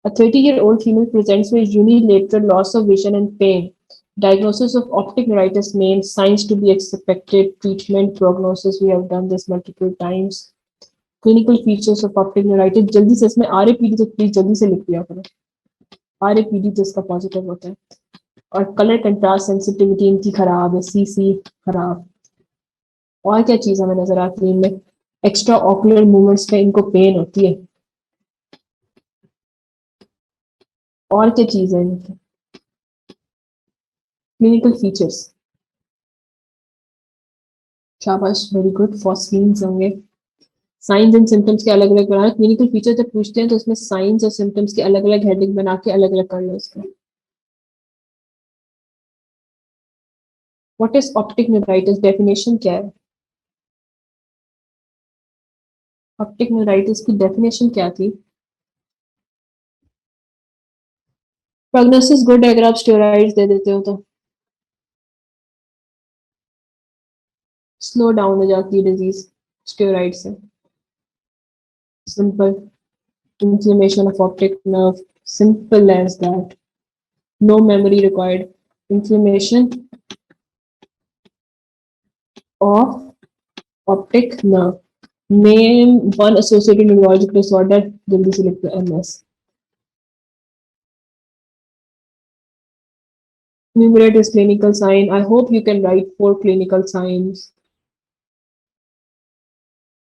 A 30-year-old female presents with unilateral loss of vision and pain. Diagnosis of optic neuritis main, signs to be expected, treatment, prognosis. We have done this multiple times. Clinical features of optic neuritis. जल्दी से इसमें RAPD तो please जल्दी से लिख दिया करो। RAPD तो इसका पॉजिटिव होता है। और कलर कंट्रास्ट सेंसिटिविटी इनकी खराब है, सी खराब। और क्या चीज हमें नजर आती है इनमें? एक्स्ट्रा ऑकुलर मूवमेंट्स पे इनको पेन होती है। और क्या चीज है इनकी? क्लिनिकल फीचर्स, शाबाश, वेरी गुड, फॉस्फीन्स होंगे। साइंस एंड सिम्टम्स के अलग अलग बना, क्लिनिकल फीचर जब पूछते हैं तो उसमें साइंस और सिम्टम्स के अलग अलग हेडिंग बना के अलग अलग कर लो उसको। What is optic neuritis, definition क्या है? ऑप्टिक न्यूराइटिस की डेफिनेशन क्या थी? प्रोग्नोसिस गुड है अगर आप स्टेरॉइड्स दे देते हो तो। स्लो डाउन हो जाती है डिजीज स्टेरॉइड से। Simple, inflammation of optic nerve, simple as that, no memory required. Inflammation of optic nerve, name one associated neurological disorder, जल्दी से लिखते हैं MS. Enumerate is clinical sign. I hope you can write 4 clinical signs.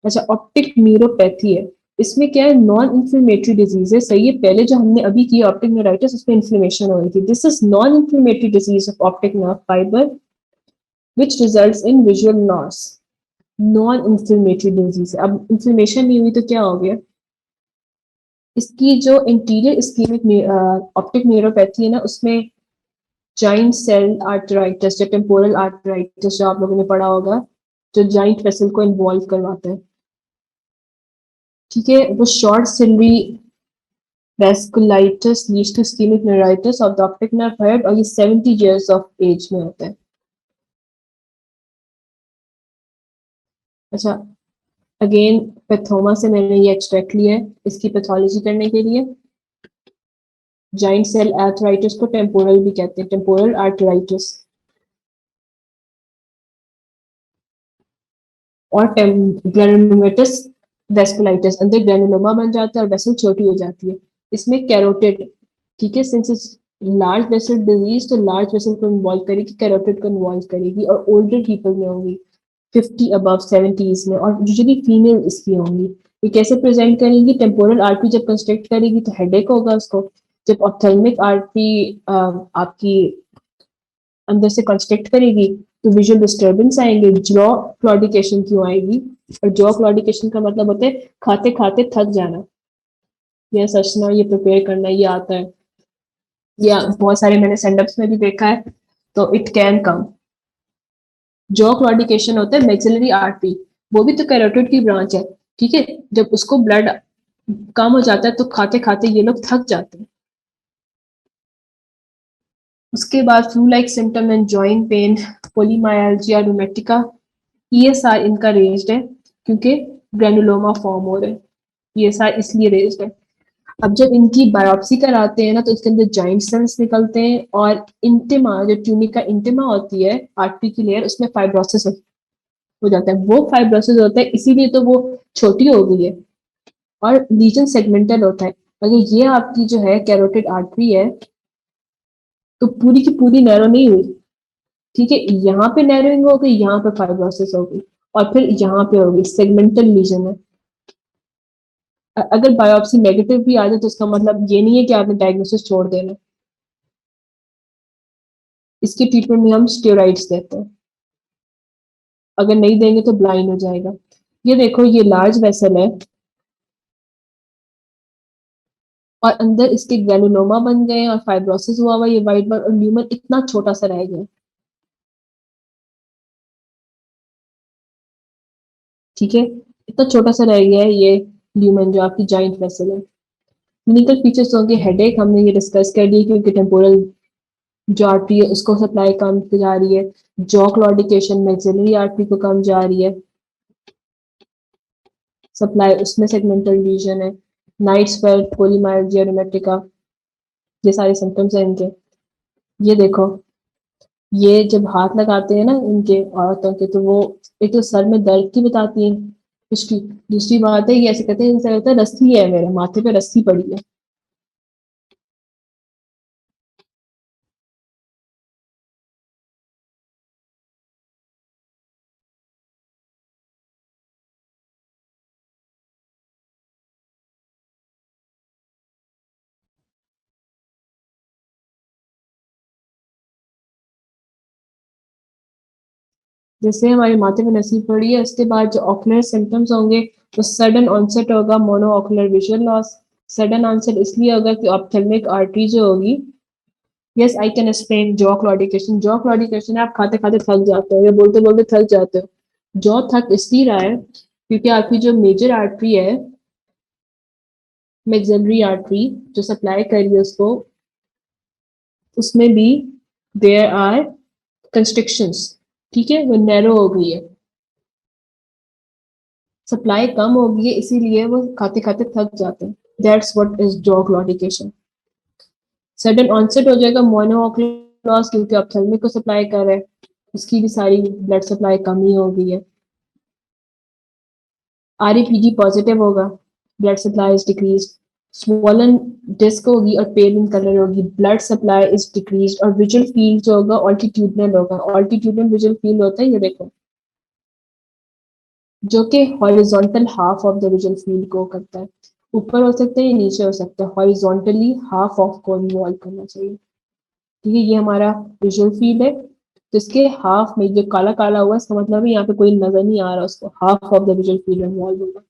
अच्छा, optic neuropathy है, इसमें क्या है, non inflammatory disease है, सही है। पहले जो हमने अभी की ऑप्टिक न्यूराइटिस उसमें इन्फ्लेमेशन हो रही थी, this is non inflammatory disease of optic nerve fibre which results in visual loss. Non inflammatory disease. अब इन्फ्लेमेशन नहीं हुई तो क्या हो गया? इसकी जो इंटीरियर इस्कीमिक ऑप्टिक न्यूरोपैथी है ना, उसमें जाइंट सेल आर्टराइटिस, जो टेम्पोरल आर्टराइटिस जो आप लोगों ने पढ़ा होगा, जो जाइंट वेसल को इन्वॉल्व करवाता है, ठीक है, वो short ciliary vasculitis leads to ischaemic neuritis of the optic nerve head, और ये 70 इयर्स ऑफ एज में होता है। अच्छा, अगेन पैथोमा से मैंने ये एक्सट्रैक्ट लिया है इसकी पैथोलॉजी करने के लिए। जाइंट सेल आर्थराइटिस को टेम्पोरल भी कहते हैं, टेम्पोरल आर्थराइटिस। और ग्रेनुलोमेटस वेस्कुलाइटिस, अंदर ग्रेनुलोमा बन जाता है और वेसल छोटी हो जाती है। इसमें कैरोटिड, ठीक है, since it's large vessel disease तो लार्ज वेसल को इन्वॉल्व करेगी, कैरोटिड को इन्वॉल्व करेगी, और ओल्डर पीपल में होगी, 50 अबव 70s में, और यूजुअली फीमेल इसकी होंगी। ये कैसे प्रेजेंट करेंगी? टेम्पोरल आर्टरी जब कंस्ट्रक्ट करेगी तो हेडेक होगा उसको। जब ऑप्थेल्मिक आर्टरी आपकी अंदर से कंस्ट्रक्ट करेगी तो विजुअल डिस्टर्बेंस आएंगे, जॉ क्लॉडिकेशन क्यों आएगी? और जॉ क्लॉडिकेशन का मतलब होता है खाते खाते थक जाना, ये सचना, ये प्रिपेयर करना, ये आता है, या बहुत सारे मैंने सेंडअप्स में भी देखा है, तो it can come. Jaw claudication होता है मैक्सिलरी आर्टरी, वो भी तो कैरोटिड की ब्रांच है, ठीक है, जब उसको ब्लड कम हो जाता है तो खाते खाते ये लोग थक जाते हैं। उसके बाद flu like symptom and joint pain, polymyalgia, rheumatica, ESR इनका रेज्ड है क्योंकि ग्रेनुलोमा फॉर्म हो रहे हैं, ईएसआर इसलिए रेज्ड है। अब जब इनकी बायोप्सी कराते हैं ना तो इसके अंदर जॉइंट सेल्स निकलते हैं, और इंटिमा, जो ट्यूनिका इंटिमा होती है आर्टरी की लेयर, उसमें फाइब्रोसिस हो जाता है, वो फाइब्रोसिस होता है इसीलिए तो वो छोटी हो गई है, और लीजन सेगमेंटल होता है। अगर ये आपकी जो है कैरोटिड आर्टरी है तो पूरी की पूरी नैरो नहीं हुई, ठीक है, यहाँ पे नैरोइंग हो गई, यहाँ पे फाइब्रोसिस हो गई, और फिर यहाँ पे हो गई, सेगमेंटल लीजन है। अगर बायोप्सी नेगेटिव भी आ जाए तो उसका मतलब ये नहीं है कि आपने डायग्नोसिस छोड़ देना। इसके ट्रीटमेंट में हम स्टेरॉइड्स देते हैं, अगर नहीं देंगे तो ब्लाइंड हो जाएगा। ये देखो, ये लार्ज वेसल है और अंदर इसके ग्रेनुलोमा बन गए और फाइब्रोसिस हुआ हुआ, ये वाइट बार और ल्यूमन इतना छोटा सा रह गया, ठीक है, इतना छोटा सा रह गया है ये ल्यूमन जो आपकी जॉइंट वेसल है। क्लिनिकल फीचर्स होंगे हेडेक, हमने ये डिस्कस कर ली क्योंकि टेम्पोरल जो आर्टरी है उसको सप्लाई कम जा रही है, जॉ क्लॉडिकेशन मैक्सिलरी आर्टरी को कम जा रही है सप्लाई, उसमें सेगमेंटल लीजन है, नाइट स्वेल, पोलीमायल्जिया, रूमेटिका, ये सारे सिम्टम्स हैं इनके। ये देखो, ये जब हाथ लगाते हैं ना इनके औरतों के तो वो एक तो सर में दर्द की बताती है हिस्ट्री, दूसरी बात है ये ऐसे कहते हैं इनसे लगता है रस्सी है, मेरे माथे पे रस्सी पड़ी है। जैसे हमारे माथे में नसीब पड़ी है, उसके बाद जो ऑकुलर सिम्टम्स होंगे तो सडन ऑनसेट होगा monocular visual loss. Sudden onset इसलिए होगा कि ऑप्थेल्मिक आर्टरी जो होगी, yes I can explain jaw claudication. Jaw claudication आप खाते खाते थक जाते हो या बोलते बोलते थक जाते हो। जॉ थक इसलिए रहा है क्योंकि आपकी जो मेजर आर्टरी है, मैक्सिलरी आर्टरी जो सप्लाई कर रही है उसको, उसमें भी देयर आर कंस्ट्रिक्शंस, ठीक है, वो नैरो हो गई है, सप्लाई कम हो गई है, इसीलिए वो खाते खाते थक जाते हैं। That's what is jaw claudication. Sudden onset हो जाएगा मोनोऑक्यूलर लॉस, क्योंकि ऑप्थेल्मिक को सप्लाई कर रहा है, उसकी भी सारी ब्लड सप्लाई कम ही हो गई है। आरईपीजी पॉजिटिव होगा, blood supply is decrease. Swollen disc होगी और पेल इन कलर होगी, ब्लड सप्लाई इज डिक्रीज। और विजुअल फील्ड जो होगा ऑल्टीट्यूडनल होगा। ऑल्टीट्यूडनल विजुअल फील्ड होता है, ये देखो, जो कि horizontal half of the visual field को करता है। ऊपर हो सकता है या नीचे हो सकता है, हॉरिजॉन्टली हाफ ऑफ को इन्वॉल्व करना चाहिए। ठीक है, ये हमारा विजुअल फील्ड है, तो इसके हाफ में जो काला काला हुआ, इसका मतलब है यहाँ पे कोई नजर नहीं आ रहा उसको, half of the visual field involve होगा।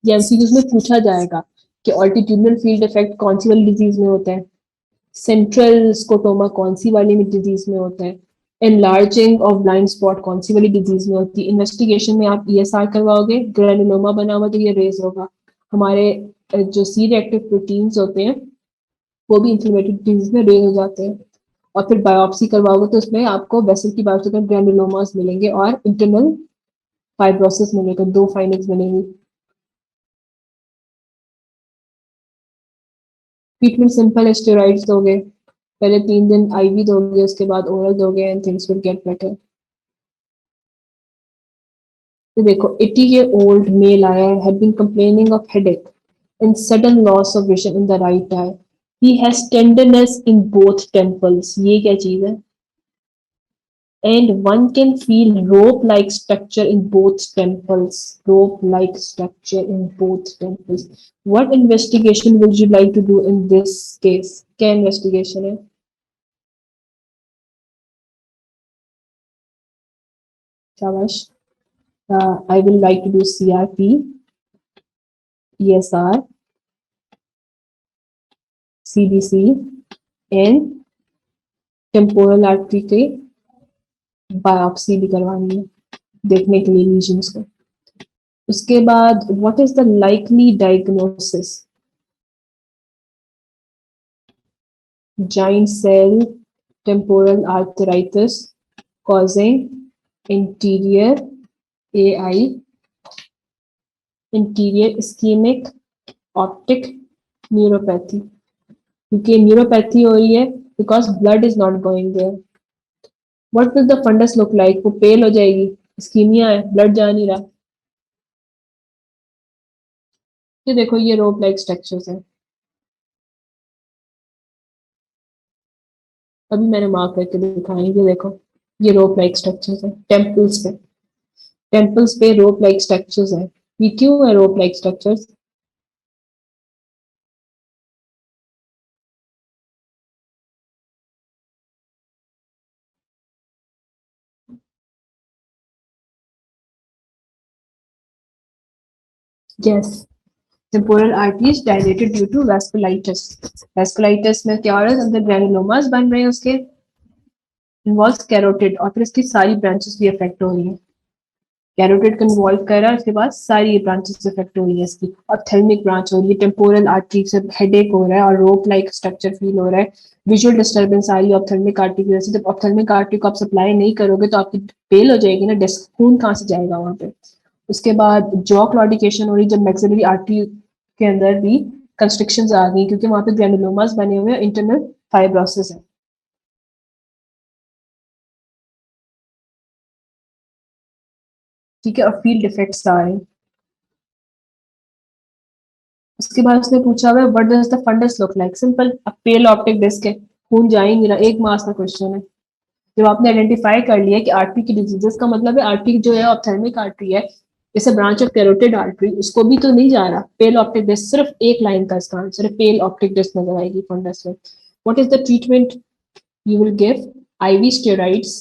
ये एमसीक्यूज में पूछा जाएगा कि ऑल्टीट्यूडनल फील्ड इफेक्ट कौन सी वाली डिजीज में होता है, सेंट्रल स्कोटोमा कौन सी वाली में डिजीज में होता है, एनलार्जिंग ऑफ ब्लाइंड स्पॉट कौन सी वाली डिजीज में होती है। इन्वेस्टिगेशन में आप ईएसआर करवाओगे, ग्रेनुलोमा बना हुआ तो ये रेज होगा। हमारे जो सी रिएक्टिव प्रोटीन्स होते हैं वो भी इंफ्लेमेटरी डिजीज में रेज हो जाते हैं। और फिर बायोप्सी करवाओगे तो उसमें आपको वेसल की बायोप्सी में ग्रेनुलोमास मिलेंगे और इंटरनल फाइब्रोसिस मिलेगा, दो फाइंडिंग्स मिलेंगी। ट्रीटमेंट सिंपल है, स्टेरॉइड्स दोगे, पहले 3 दिन आईवी दोगे, उसके बाद ओरल दोगे and things will get better. तो देखो 80-year-old male आया है, had been complaining of headache and sudden loss of vision in the right eye. He has tenderness in both temples. ये क्या चीज है? And one can feel rope-like structure in both temples. Rope-like structure in both temples. What investigation would you like to do in this case? क्या investigation है? शाबाश. I will like to do CRP, ESR, CBC and temporal artery के biopsy भी करवानी है देखने के लिए लीजन्स को। उसके बाद what is the likely diagnosis? giant cell temporal arteritis causing anterior AI, anterior ischemic optic neuropathy, क्योंकि न्यूरोपैथी हो रही है because blood is not going there. What will the fundus look like? वो पेल हो जाएगी, इस्कीमिया है, blood जा नहीं रहा। ये देखो, ये रोप लाइक स्ट्रक्चर्स है, अभी मैंने मार्क करके दिखाएंगे। देखो ये रोप लाइक स्ट्रक्चर्स है टेम्पल्स पे, टेम्पल्स पे रोप लाइक स्ट्रक्चर्स है। ये क्यों है rope like structures? Yes, temporal arteries dilated due to vasculitis. Vasculitis में क्या हो रहा है, अंदर ग्रैनुलोमास बन रहे हैं, उसके इन्वॉल्व कैरोटिड, और फिर इसकी सारी ब्रांचेस भी अफेक्ट हो रही है। कैरोटिड को इन्वॉल्व कर रहा है, उसके बाद सारी ब्रांचेस अफेक्ट हो रही है, इसकी ऑप्थेल्मिक ब्रांच हो रही है, टेम्पोरल आर्टरी से हेडेक हो रहा है और रोप लाइक स्ट्रक्चर फील हो रहा है, विजुअल डिस्टर्बेंस आ रही है ऑप्थेल्मिक आर्टरी की वजह से। जब ऑप्थेल्मिक आर्टरी को आप सप्लाई नहीं करोगे तो आपकी फेल हो जाएगी ना, डिस्क खून कहाँ से जाएगा वहां पे। उसके बाद जॉ क्लॉडिकेशन हो रही, जब मैक्सिलरी आर्टरी के अंदर भी कंस्ट्रिक्शन आ गई क्योंकि वहां पे ग्रैनुलोमास बने हुए हैं, इंटरनल फाइब्रोसिस है। ठीक है, और फील्ड इफेक्ट्स आ रहे हैं। उसके बाद उसने पूछा हुआ what does the fundus look like? Simple, अब पेल ऑप्टिक डिस्क है, खून जा ही नहीं रहा, 1 मार्क्स का क्वेश्चन है। जब आपने आइडेंटिफाई कर लिया कि आर्टरी की डिजीजेस का मतलब है आर्टरी जो है ऑप्थेल्मिक आर्टरी है, जैसे ब्रांच ऑफ कैरोटिड आर्टरी, उसको भी तो नहीं जा रहा। पेल ऑप्टिक डिस्क, सिर्फ एक लाइन का इसका आंसर है, पेल ऑप्टिक डिस्क नजर आएगी फंडस में। What is the treatment you will give? IV steroids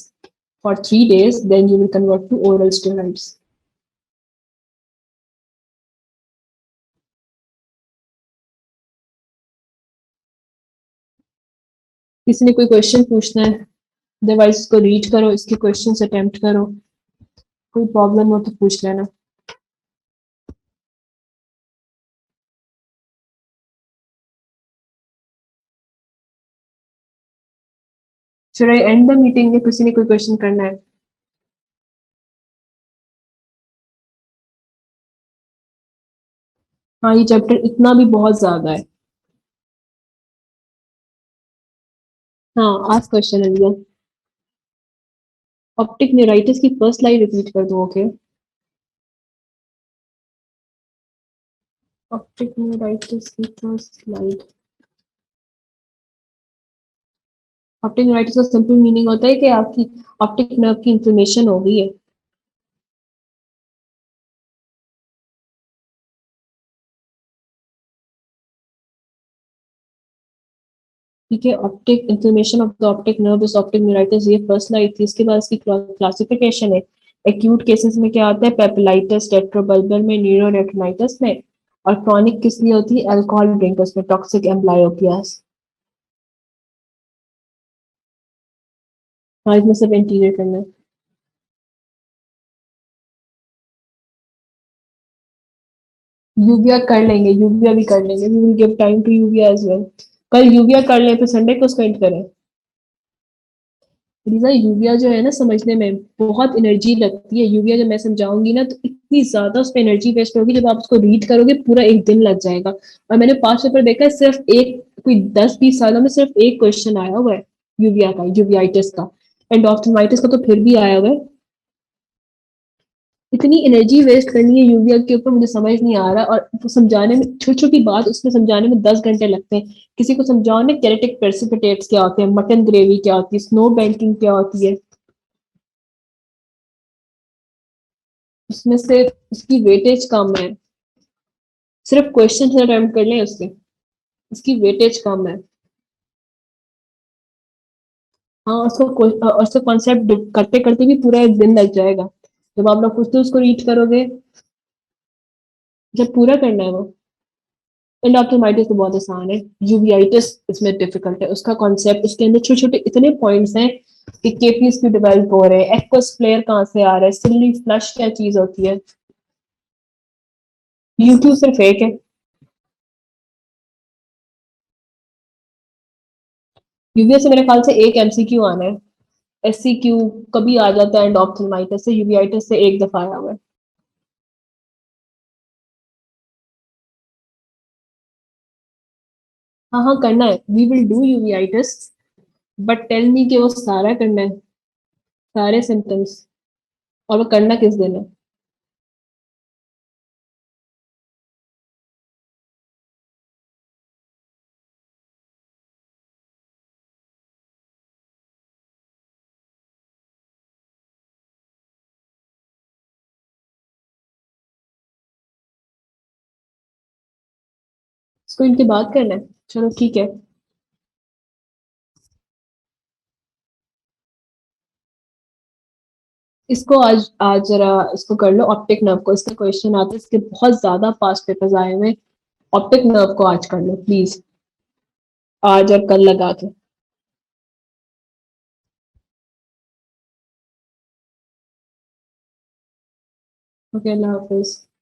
for 3 days, then you will convert to oral steroids. किसी ने कोई क्वेश्चन पूछना है, अदरवाइज इसको रीड करो, इसके क्वेश्चंस अटेम्प्ट करो, कोई प्रॉब्लम हो तो पूछ लेना. Should I end the meeting? या किसी ने कोई क्वेश्चन करना है? हाँ, ये चैप्टर इतना भी बहुत ज्यादा है. हाँ, आज क्वेश्चन है. ऑप्टिक न्यूराइटिस की फर्स्ट लाइन रिपीट कर दो. ओके. ऑप्टिक न्यूराइटिस की फर्स्ट लाइन. ऑप्टिक न्यूराइटिस का सिंपल मीनिंग होता है कि आपकी ऑप्टिक नर्व की इंफ्लेमेशन हो गई है. ठीक है. Optic inflammation of the optic nerve is optic neuritis. ये फर्स्ट लाइन थी. इसके बाद इसकी क्लासिफिकेशन है. एक्यूट केसेस में क्या आता है? पेपिलाइटिस, टेट्रोबल्बल में, न्यूरोरेटिनाइटिस में. और क्रॉनिक किस लिए होती है? अल्कोहल ड्रिंकर्स में, टॉक्सिक एम्ब्लायोपियास. हाँ, इसमें सब इंटीरियर करना है. यूविया कर लेंगे, यूविया भी कर लेंगे. We will give time to uvea as well. कल यूविया कर लें फिर संडे को उसको एंड करें. रीजा, यूविया जो है ना, समझने में बहुत एनर्जी लगती है. यूविया जब मैं समझाऊंगी ना तो इतनी ज्यादा उस पर एनर्जी वेस्ट होगी. जब आप उसको रीड करोगे पूरा एक दिन लग जाएगा. और मैंने पास पेपर देखा है, सिर्फ एक, कोई 10-20 सालों में सिर्फ एक क्वेश्चन आया हुआ है यूविया का, यूवियाइटिस का. एंडोफ्थल्माइटिस का तो फिर भी आया हुआ है. इतनी एनर्जी वेस्ट करनी है यूविया के ऊपर, मुझे समझ नहीं आ रहा. और समझाने में छोटी छोटी बात उसमें समझाने में 10 घंटे लगते हैं. किसी को समझाओ ना केरेटिक प्रेसिपिटेट्स क्या होते हैं, मटन ग्रेवी क्या होती है, स्नो बैंकिंग क्या होती है, उसमें से उसकी वेटेज कम है. सिर्फ क्वेश्चन अटेम्प्ट कर लें उसके, उसकी वेटेज कम है. हाँ, उसको कॉन्सेप्ट करते करते भी पूरा एक दिन लग जाएगा. जब आप लोग कुछ तो उसको रीड करोगे, जब पूरा करना है वो. एंडोफ्थल्माइटिस तो बहुत आसान है. यूवियाइटिस इसमें डिफिकल्ट है. उसका कॉन्सेप्ट, उसके अंदर छोटे छोटे इतने पॉइंट्स हैं कि केपीएस क्यों डेवलप हो रहे हैं, एक्वस फ्लेयर कहाँ से आ रहा है, सिली फ्लश क्या चीज होती है. यूट्यूब सिर्फ फेक है. यूवीए से मेरे ख्याल से एक एमसीक्यू आना है. एससीक्यू कभी आ जाता है एंडोफ्थल्माइटिस से. यूवीआइटिस से एक दफा आया हुआ है. हाँ हाँ, करना है. We will do uveitis, but tell me कि वो सारा करना है, सारे सिम्टम्स. और वो करना किस दिन है? इसको इनके बात करना है. चलो ठीक है. इसको आज आज जरा इसको कर लो ऑप्टिक नर्व को. इसका क्वेश्चन आता है, इसके बहुत ज्यादा पास्ट पेपर्स आए हुए. ऑप्टिक नर्व को आज कर लो प्लीज, आज और कल लगा के. ओके, अल्लाह हाफिज.